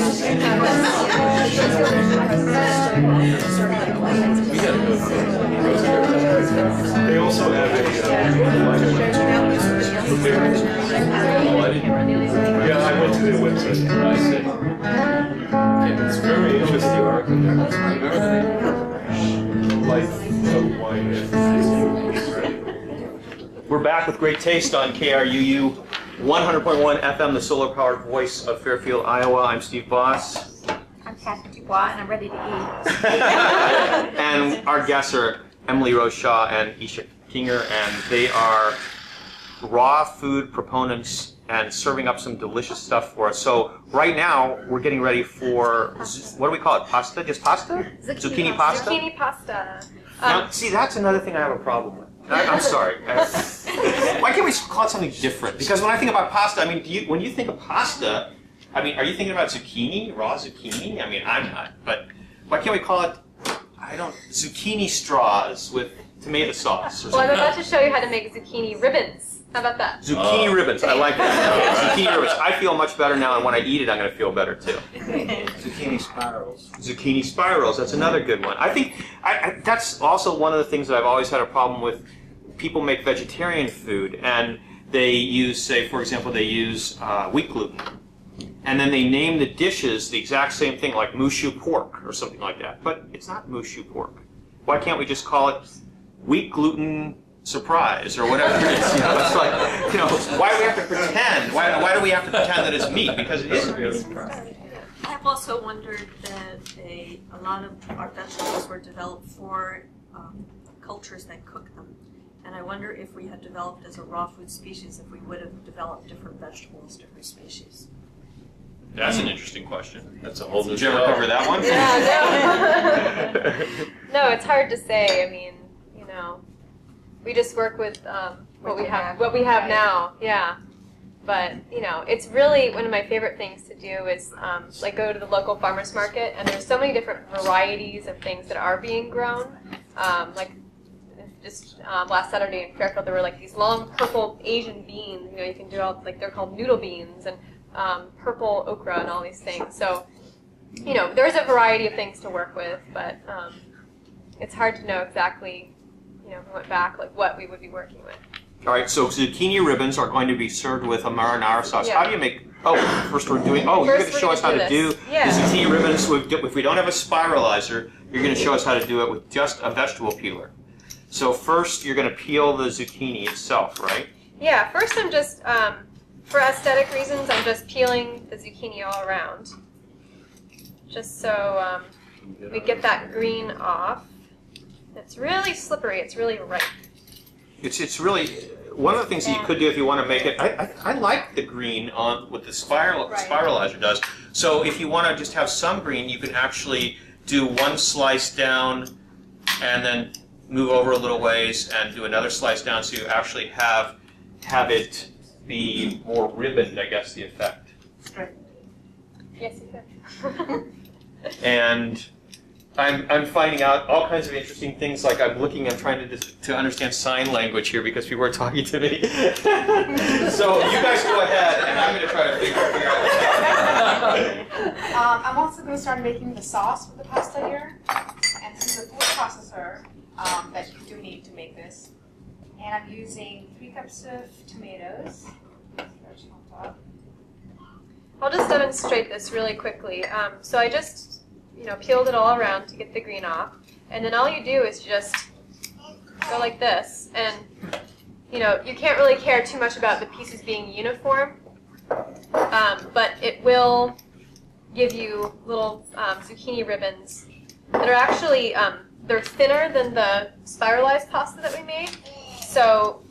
They also have I went to their website. It's very interesting. Life of wine. We're back with Great Taste on KRUU 100.1 FM, the solar-powered voice of Fairfield, Iowa. I'm Steve Boss. I'm Kathleen DuBois, and I'm ready to eat. And our guests are Emily Rose Shaw and Isha Kinger, and they are raw food proponents and serving up some delicious stuff for us. So right now, we're getting ready for, what do we call it, pasta? Just pasta? Zucchini pasta? Zucchini pasta. Now, see, that's another thing I have a problem with. I'm sorry. Why can't we call it something different? Because when I think about pasta, I mean, when you think of pasta, I mean, are you thinking about zucchini, raw zucchini? I mean, I'm not. But why can't we call it, zucchini straws with tomato sauce or something? Well, I'm about to show you how to make zucchini ribbons. How about that? Zucchini ribbons. I like that. Zucchini ribbons. I feel much better now, and when I eat it, I'm going to feel better too. Zucchini spirals. Zucchini spirals. That's another good one. I think that's also one of the things that I've always had a problem with. People make vegetarian food, and they use, say, for example, they use wheat gluten, and then they name the dishes the exact same thing, like mushu pork or something like that. But it's not mushu pork. Why can't we just call it wheat gluten surprise or whatever it is? It's like, why do we have to pretend? Why do we have to pretend that it's meat? Because it isn't meat. I've also wondered that a lot of our vegetables were developed for cultures that cook them. And I wonder if we had developed as a raw food species, if we would have developed different vegetables, different species. That's an interesting question. That's a whole new Did you ever cover that one? Yeah, no, it's hard to say. I mean, we just work with what we have now. Yeah, but it's really one of my favorite things to do is like go to the local farmers market, and there's so many different varieties of things that are being grown. Like just last Saturday in Fairfield, there were like these long purple Asian beans. You can do all they're called noodle beans and purple okra and all these things. So there's a variety of things to work with, but it's hard to know exactly. We went back like what we would be working with. All right, so zucchini ribbons are going to be served with a marinara sauce. Yeah. How do you make? First we're doing. You're going to show us how to do the zucchini ribbons. If we don't have a spiralizer, you're going to show us how to do it with just a vegetable peeler. So first, you're going to peel the zucchini itself, right? Yeah. First, I'm just for aesthetic reasons, I'm just peeling the zucchini all around, just so we get that green off. It's really slippery. It's really ripe. It's really one of the things that you could do if you want to make it. I like the green on what the spiralizer does. So if you want to just have some green, you can actually do one slice down and then move over a little ways and do another slice down, so you actually have it be more ribboned, I guess, the effect. Yes, you can. And I'm finding out all kinds of interesting things. Like I'm trying to understand sign language here because people are talking to me. So you guys go ahead, and I'm going to try to figure out. I'm also going to start making the sauce for the pasta here, and this is a food processor that you do need to make this. And I'm using 3 cups of tomatoes. I'll just demonstrate this really quickly. So I just peeled it all around to get the green off, and then all you do is just go like this, and you can't really care too much about the pieces being uniform, but it will give you little zucchini ribbons that are actually they're thinner than the spiralized pasta that we made, so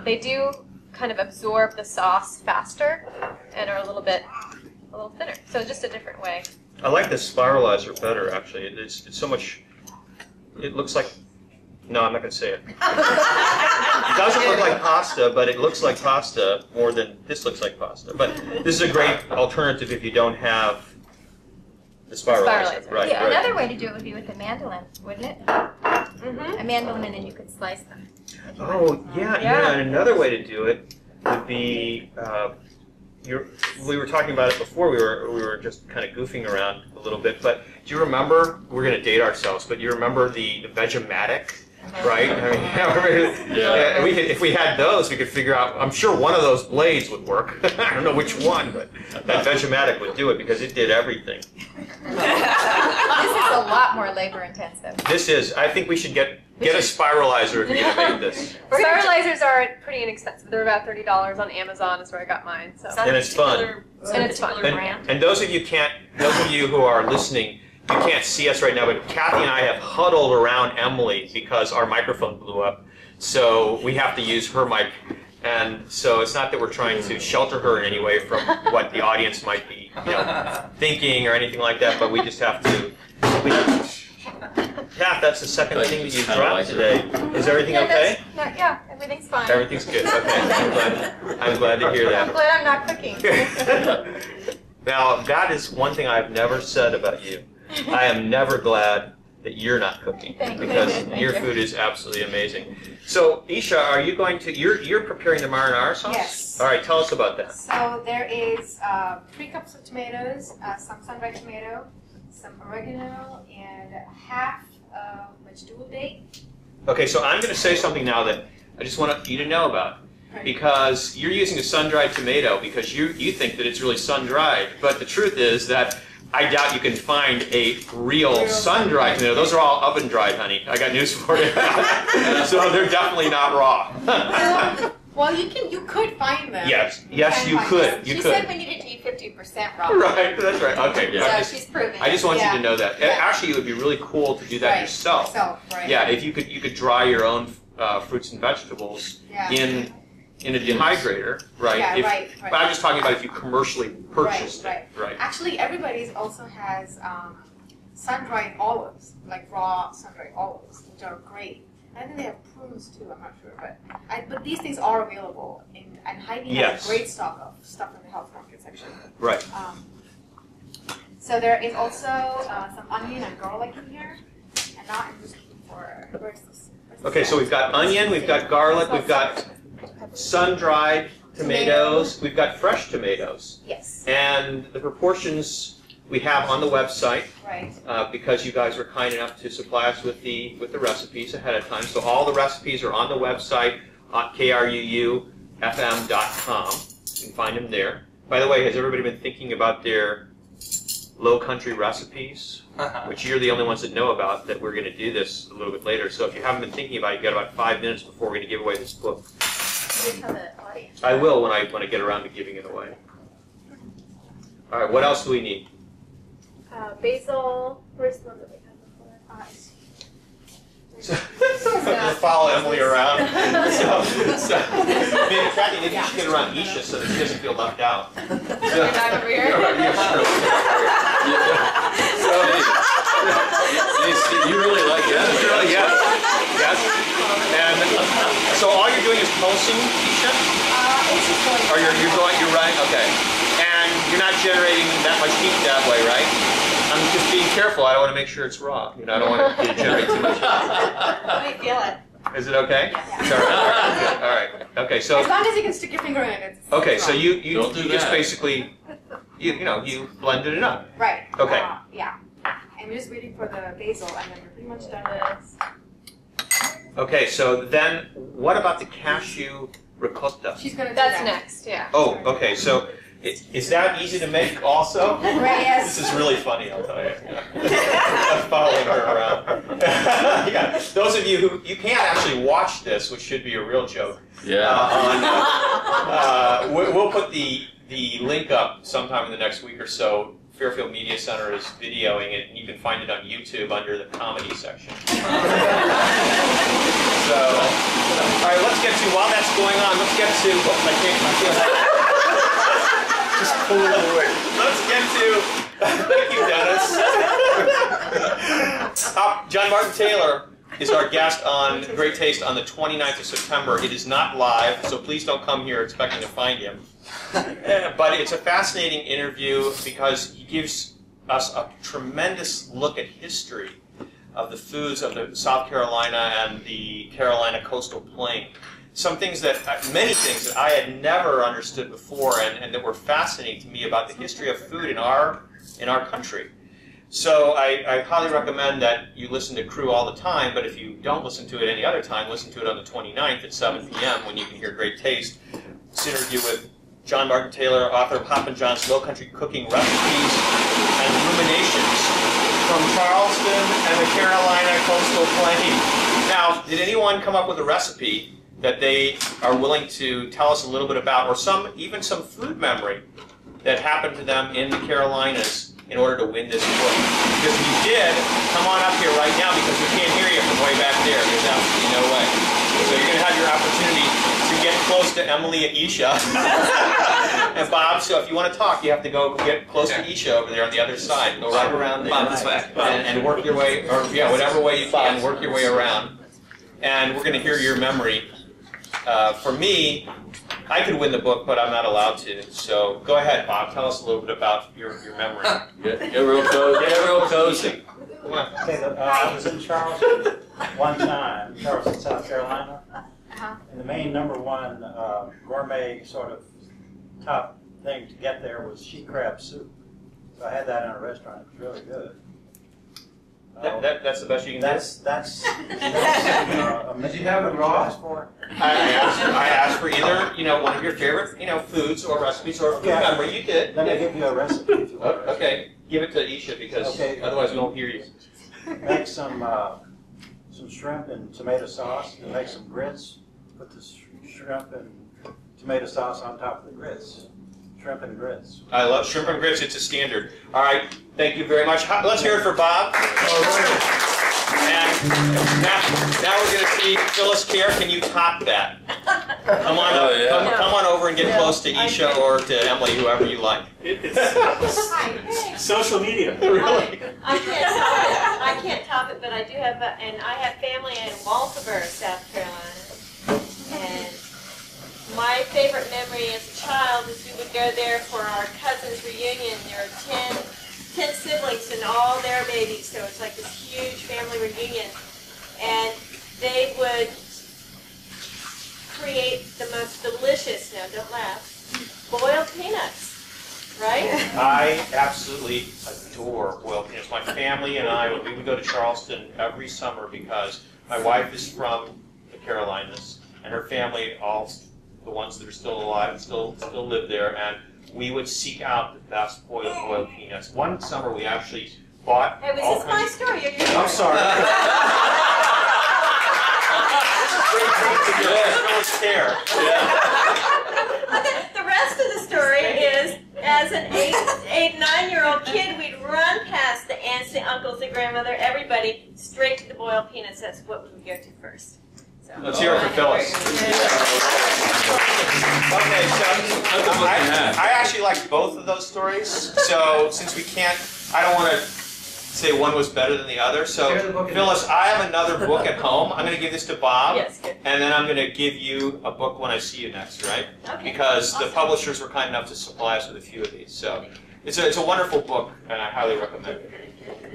they do kind of absorb the sauce faster and are a little thinner. So just a different way. I like the spiralizer better, actually. It's so much. It looks like. No, I'm not going to say it. It doesn't look like pasta, but it looks like pasta more than this looks like pasta. But this is a great alternative if you don't have the spiralizer. Right. Yeah, another way to do it would be with a mandolin, wouldn't it? Mm-hmm. A mandolin, and then you could slice them. Oh, yeah. And another way to do it would be. We were talking about it before. We were just kind of goofing around a little bit. But do you remember? We're going to date ourselves. But you remember the Vegematic, right? I mean, if we had those, we could figure out. I'm sure one of those blades would work. I don't know which one, but that Vegematic would do it because it did everything. This is a lot more labor intensive. This is. I think we should get Get a spiralizer if you're going to make this. Spiralizers are pretty inexpensive. They're about $30 on Amazon is where I got mine. So. And it's fun. And it's fun. And those of you who are listening, you can't see us right now, but Kathy and I have huddled around Emily because our microphone blew up. So we have to use her mic. And so it's not that we're trying to shelter her in any way from what the audience might be thinking or anything like that, but we just have to. Kath, that's the second thing that you dropped today. Is everything okay? Yeah, everything's fine. Everything's good. Okay, I'm glad to hear that. I'm glad I'm not cooking. Now, that is one thing I've never said about you. I am never glad that you're not cooking because your food is absolutely amazing. So, Isha, are you going to? You're preparing the marinara sauce? Yes. All right, tell us about that. So there is 3 cups of tomatoes, some sun-dried tomato, some oregano, and half vegetable date. Okay, so I'm going to say something now that I just want you to know about. Because you're using a sun-dried tomato because you think that it's really sun-dried. But the truth is that I doubt you can find a real sun-dried tomato. Those are all oven-dried, honey. I got news for you. So they're definitely not raw. Well, you could find them. Yes, you could. She said we needed to eat 50% raw. Right, that's right. Okay. So she's proven. I just want you to know that. Actually, it would be really cool to do that yourself. Right. Yeah, if you could dry your own fruits and vegetables in a dehydrator, right? Yeah, right. But I'm just talking about if you commercially purchased it. Right. Actually, everybody's also has sun-dried olives, like raw sun-dried olives, which are great. I think they have prunes too, I'm not sure. But these things are available, and Hy-Vee has a great stock of stuff in the health market section. Right. So there is also some onion and garlic in here. And now I'm just looking for, where's this? Okay, so we've got onion, we've got garlic, we've got sun-dried tomatoes, we've got fresh tomatoes. Yes. And the proportions we have on the website, right? Because you guys were kind enough to supply us with the recipes ahead of time. So all the recipes are on the website at KRUU FM.com. You can find them there. By the way, has everybody been thinking about their low country recipes? Which you're the only ones that know about, that we're going to do this a little bit later. So if you haven't been thinking about it, you've got about 5 minutes before we're going to give away this book. I will when I get around to giving it away. All right, what else do we need? Basil. Where's the one that we had before? Follow Emily around. Maybe Kathy, maybe you should get around Isha so that she doesn't feel left out. Back over here. You really like that? Yes. And so all you're doing is pulsing, Isha? It's just going. Or you're right. Okay. And you're not generating that much heat that way, right? I'm just being careful. I don't want to make sure it's raw. I don't want it to generate too much. Let me feel it. Is it okay? Yeah. It's all right. All right. Okay. So. As long as you can stick your finger in it. Okay. So you Don't do just that. basically you blended it up. Right. Okay. Yeah. And we're just waiting for the basil, and then we're pretty much done with this. Okay. So then, what about the cashew ricotta? She's gonna do That's that. next, yeah. Oh. Okay. So. Is that easy to make also? Right, yes. This is really funny, I'll tell you. I'm following her around. Yeah. Those of you who, you can't actually watch this, which should be a real joke. Yeah. We'll put the link up sometime in the next week or so. Fairfield Media Center is videoing it, and you can find it on YouTube under the comedy section. So, all right, let's get to, while that's going on, let's get to, I can't. Just pull it away. Let's get to, thank you, Dennis. John Martin Taylor is our guest on Great Taste on the 29th of September. It is not live, so please don't come here expecting to find him. But it's a fascinating interview because he gives us a tremendous look at history of the foods of the South Carolina and the Carolina coastal plain. Many things that I had never understood before, and that were fascinating to me about the history of food in our country. So I highly recommend that you listen to KRUU all the time, but if you don't listen to it any other time, listen to it on the 29th at 7 p.m. when you can hear Great Taste. It's an interview with John Martin Taylor, author of Pop and John's Low Country Cooking Recipes and Ruminations from Charleston and the Carolina coastal plain. Now, did anyone come up with a recipe that they are willing to tell us a little bit about, or even some food memory that happened to them in the Carolinas in order to win this book? Because if you did, come on up here right now because we can't hear you from way back there. There's absolutely no way. So you're going to have your opportunity to get close to Emily and Isha. And Bob, so if you want to talk, you have to go get close to Isha over there on the other side. Go right around there. Bob this way. And work your way, or yeah, whatever way you can, work your way around. And we're going to hear your memory. For me, I could win the book, but I'm not allowed to. So go ahead, Bob. Tell us a little bit about your memory. Get real cozy. Get real cozy. Okay, I was in Charleston one time, Charleston, South Carolina, and the main #1 gourmet sort of top thing to get there was sheet crab soup. So I had that in a restaurant. It was really good. That's the best you can do? That's Did you have it raw? I asked for either, one of your favorite, foods or recipes or food memory. You did. Let me give you a recipe if you want. Okay. Give it to Isha because otherwise we won't hear you. Make some shrimp and tomato sauce and make some grits. Put the shrimp and tomato sauce on top of the grits. Shrimp and grits. I love shrimp and grits. It's a standard. All right. Thank you very much. Let's hear it for Bob. And now we're going to see Phyllis Care. Can you top that? Come on, come on over and get close to Isha or to Emily, whoever you like. It's social media. Really? I can't top it, but I do have, and I have family in Walterboro, South Carolina. And my favorite memory as a child is we would go there for our cousin's reunion. There are 10 siblings and all their babies, so it's like this huge family reunion. And they would create the most delicious, now don't laugh, boiled peanuts, right? I absolutely adore boiled peanuts. My family and I, we would go to Charleston every summer because my wife is from the Carolinas, and her family, all the ones that are still alive, still live there, and we would seek out the best boiled peanuts. One summer we actually bought. Hey, was this my story? I'm sorry. The rest of the story is, as an 9-year-old kid, we'd run past the aunts, the uncles, the grandmother, everybody, straight to the boiled peanuts. That's what we would go to first. So, let's hear it for Phyllis. Okay, so I actually like both of those stories. So since we can't, I don't want to say one was better than the other. So Phyllis, I have another book at home. I'm going to give this to Bob, and then I'm going to give you a book when I see you next, right? Okay. Because the publishers were kind enough to supply us with a few of these. So it's a wonderful book, and I highly recommend it.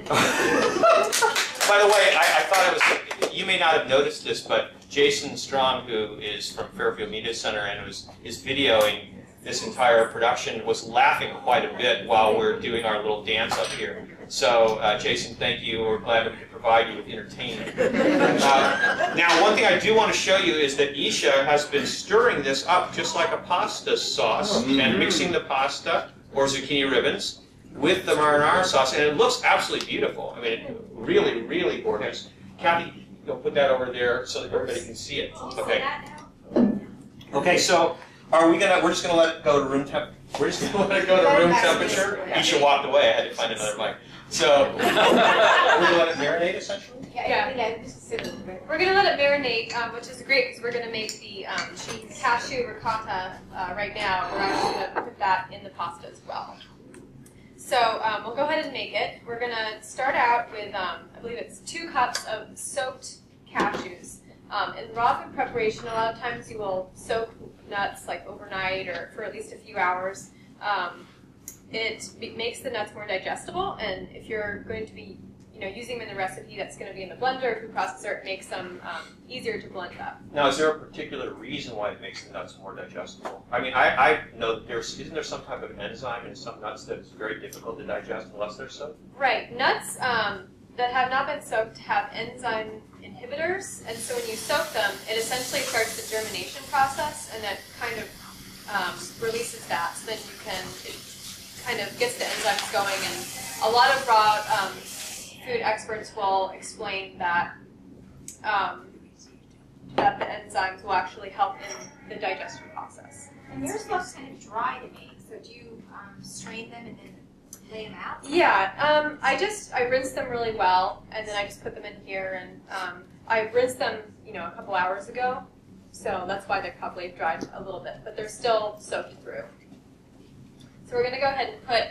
By the way, I thought it was, you may not have noticed this, but Jason Strong, who is from Fairfield Media Center and is videoing this entire production, was laughing quite a bit while we're doing our little dance up here. So, Jason, thank you. We're glad that we could provide you with entertainment. Now, one thing I do want to show you is that Isha has been stirring this up just like a pasta sauce and mixing the pasta or zucchini ribbons with the marinara sauce, and it looks absolutely beautiful. I mean, really, really gorgeous. Kathy, you'll put that over there so that everybody can see it. Okay. Okay, so we're just gonna let it go to room temp. We're just gonna let it go to room temperature. Isha walked away. I had to find another mic. So we're gonna let it marinate essentially. Yeah. We're gonna let it marinate, which is great because we're gonna make the cashew ricotta right now. We're actually gonna put that in the pasta as well. So we'll go ahead and make it. We're going to start out with, I believe it's 2 cups of soaked cashews. In raw food preparation, a lot of times you will soak nuts like overnight or for at least a few hours. It makes the nuts more digestible, and if you're going to be using them in the recipe that's going to be in the blender or food processor, it makes them easier to blend up. Now, is there a particular reason why it makes the nuts more digestible? I mean, I know that isn't there some type of enzyme in some nuts that is very difficult to digest unless they're soaked? Right. Nuts that have not been soaked have enzyme inhibitors, and so when you soak them, it essentially starts the germination process, and that kind of releases that, so then it kind of gets the enzymes going, and a lot of raw food experts will explain that that the enzymes will actually help in the digestion process. And yours looks kind of dry to me. So do you strain them and then lay them out? Yeah, I rinse them really well, and then I just put them in here, and I rinsed them, a couple hours ago, so that's why they're probably dried a little bit, but they're still soaked through. So we're going to go ahead and put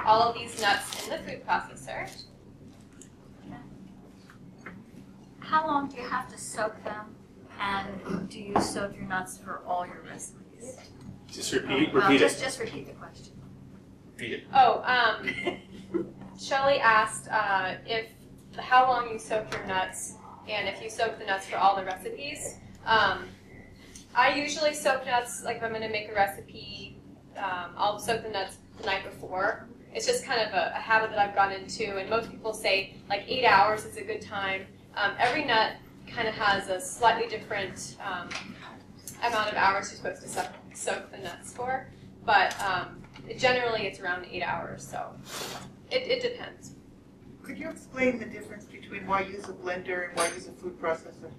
all of these nuts in the food processor. How long do you have to soak them, and do you soak your nuts for all your recipes? Just repeat it. Just repeat the question. Repeat it. Oh, Shelley asked how long you soak your nuts, and if you soak the nuts for all the recipes. I usually soak nuts, like if I'm going to make a recipe, I'll soak the nuts the night before. It's just kind of a habit that I've gone into, and most people say like 8 hours is a good time. Every nut kind of has a slightly different amount of hours you're supposed to soak the nuts for, but generally it's around 8 hours, so it depends. Could you explain the difference between why use a blender and why use a food processor?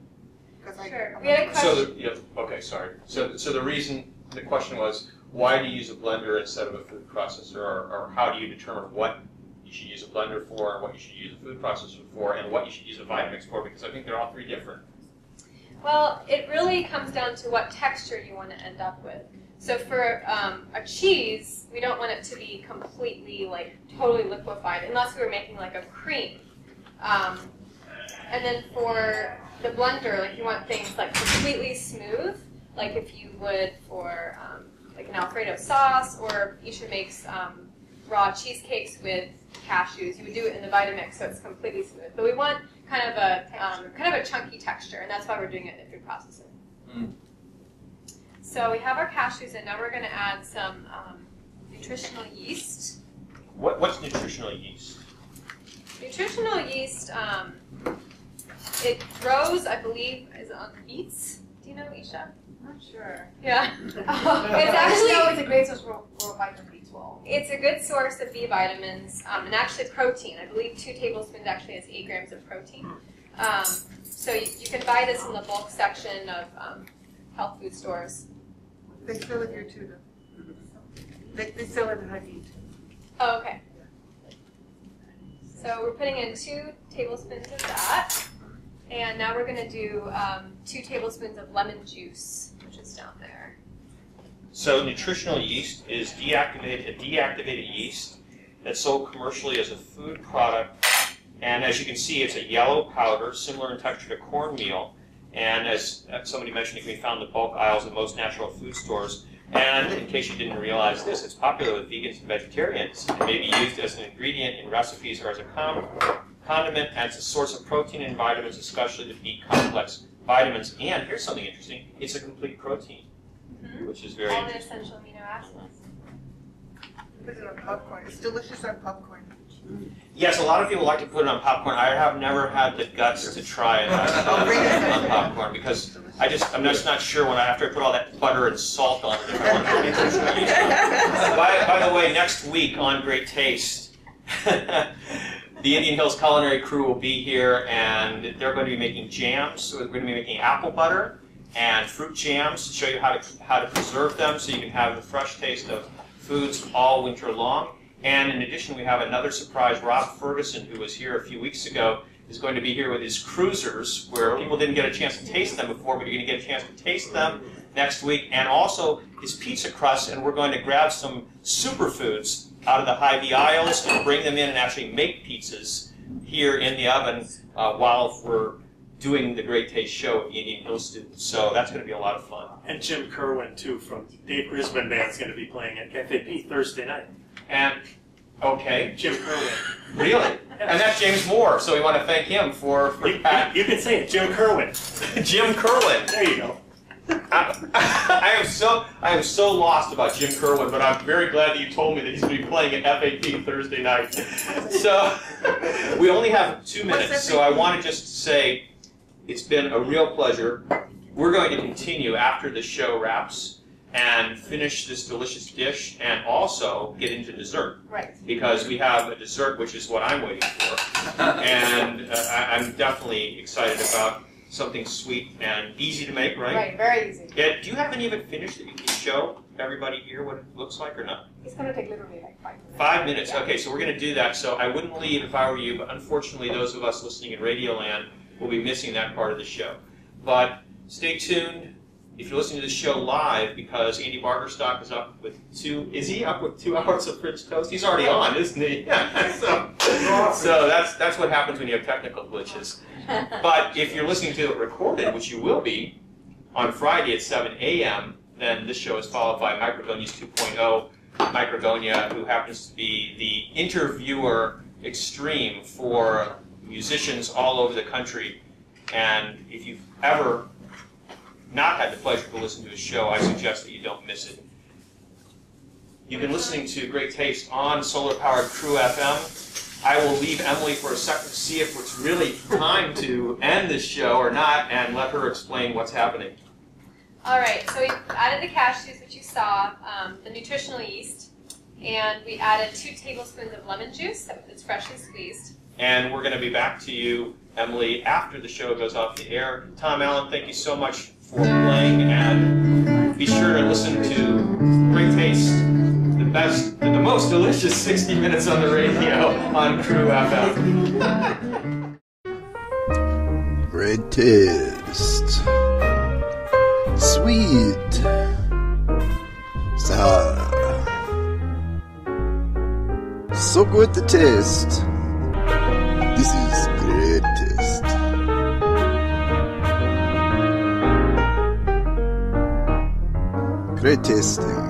Sure. We had a question. So the question was, why do you use a blender instead of a food processor, or how do you determine what you should use a blender for, and what you should use a food processor for, and what you should use a Vitamix for? Because I think they're all three different. Well, it really comes down to what texture you want to end up with. So for a cheese, we don't want it to be completely, totally liquefied, unless we were making like a cream. And then for the blender, you want things completely smooth, like if you would for like an Alfredo sauce, or Isha makes raw cheesecakes with cashews. You would do it in the Vitamix, so it's completely smooth. But we want kind of a chunky texture, and that's why we're doing it in the food processor. Mm. So we have our cashews in. Now we're going to add some nutritional yeast. What's nutritional yeast? Nutritional yeast, it grows, I believe, is on beets. Do you know, Isha? I'm not sure. Yeah. It's actually a great source for vitamin B12. It's a good source of B vitamins, and actually protein. I believe 2 tablespoons actually has 8 grams of protein. So you can buy this in the bulk section of health food stores. They sell it here too, though. They sell it at Hy-Vee. Oh, okay. So we're putting in 2 tablespoons of that. And now we're going to do 2 tablespoons of lemon juice, which is down there. So nutritional yeast is a deactivated yeast that's sold commercially as a food product. And as you can see, it's a yellow powder, similar in texture to cornmeal. And as somebody mentioned, it can be found in the bulk aisles of most natural food stores. And in case you didn't realize this, it's popular with vegans and vegetarians. It may be used as an ingredient in recipes or as a condiment, and it's a source of protein and vitamins, especially the B-complex vitamins. And here's something interesting. It's a complete protein, which is very all the essential amino acids. Put it on popcorn. It's delicious on popcorn. Yes, a lot of people like to put it on popcorn. I have never had the guts to try it on popcorn because I'm just not sure after I put all that butter and salt on it. By the way, next week on Great Taste, the Indian Hills Culinary Crew will be here, and they're going to be making jams. So we're going to be making apple butter and fruit jams to show you how to preserve them so you can have the fresh taste of foods all winter long. And in addition, we have another surprise. Rob Ferguson, who was here a few weeks ago, is going to be here with his cruisers, where people didn't get a chance to taste them before, but you're going to get a chance to taste them next week. And also his pizza crust, and we're going to grab some superfoods out of the Hy-Vee aisles and bring them in and actually make pizzas here in the oven while we're doing the Great Taste show at the Indian Hills students. So that's going to be a lot of fun. And Jim Kerwin, too, from Dave Brisbane Band's going to be playing at Cafe P Thursday night. And, okay. Jim Kerwin. Really? And that's James Moore, so we want to thank him for that. You can say it, Jim Kerwin. Jim Kerwin. There you go. I am so lost about Jim Kerwin, but I'm very glad that you told me that he's going to be playing at FAP Thursday night. So we only have 2 minutes, so I want to just say it's been a real pleasure. We're going to continue after the show wraps, and finish this delicious dish and also get into dessert. Right. Because we have a dessert, which is what I'm waiting for. And I'm definitely excited about something sweet and easy to make, right? Right, very easy. Yeah, do you have any of it finished that you can show everybody here what it looks like or not? It's going to take literally like 5 minutes. 5 minutes, Yeah. okay, so we're going to do that. So I wouldn't leave if I were you, but unfortunately those of us listening in Radioland will be missing that part of the show. But stay tuned if you're listening to the show live, because Andy Bargerstock is up with 2 hours of French toast? He's already on, isn't he? So that's what happens when you have technical glitches. But if you're listening to it recorded, which you will be, on Friday at 7 a.m., then this show is followed by Microgonia's 2.0. Microgonia, who happens to be the interviewer extreme for musicians all over the country. And if you've ever not had the pleasure to listen to his show, I suggest that you don't miss it. You've been listening to Great Taste on solar-powered KRUU FM. I will leave Emily for a second to see if it's really time to end this show or not, and let her explain what's happening. All right, so we added the cashews, which you saw, the nutritional yeast, and we added 2 tablespoons of lemon juice that's freshly squeezed. And we're going to be back to you, Emily, after the show goes off the air. Tom Allen, thank you so much for playing, and be sure to listen to Great Taste, the most delicious 60 minutes on the radio on KRUU FM. Great Taste. Sweet. Sour. So good to taste. This is Great Taste. Great tasting.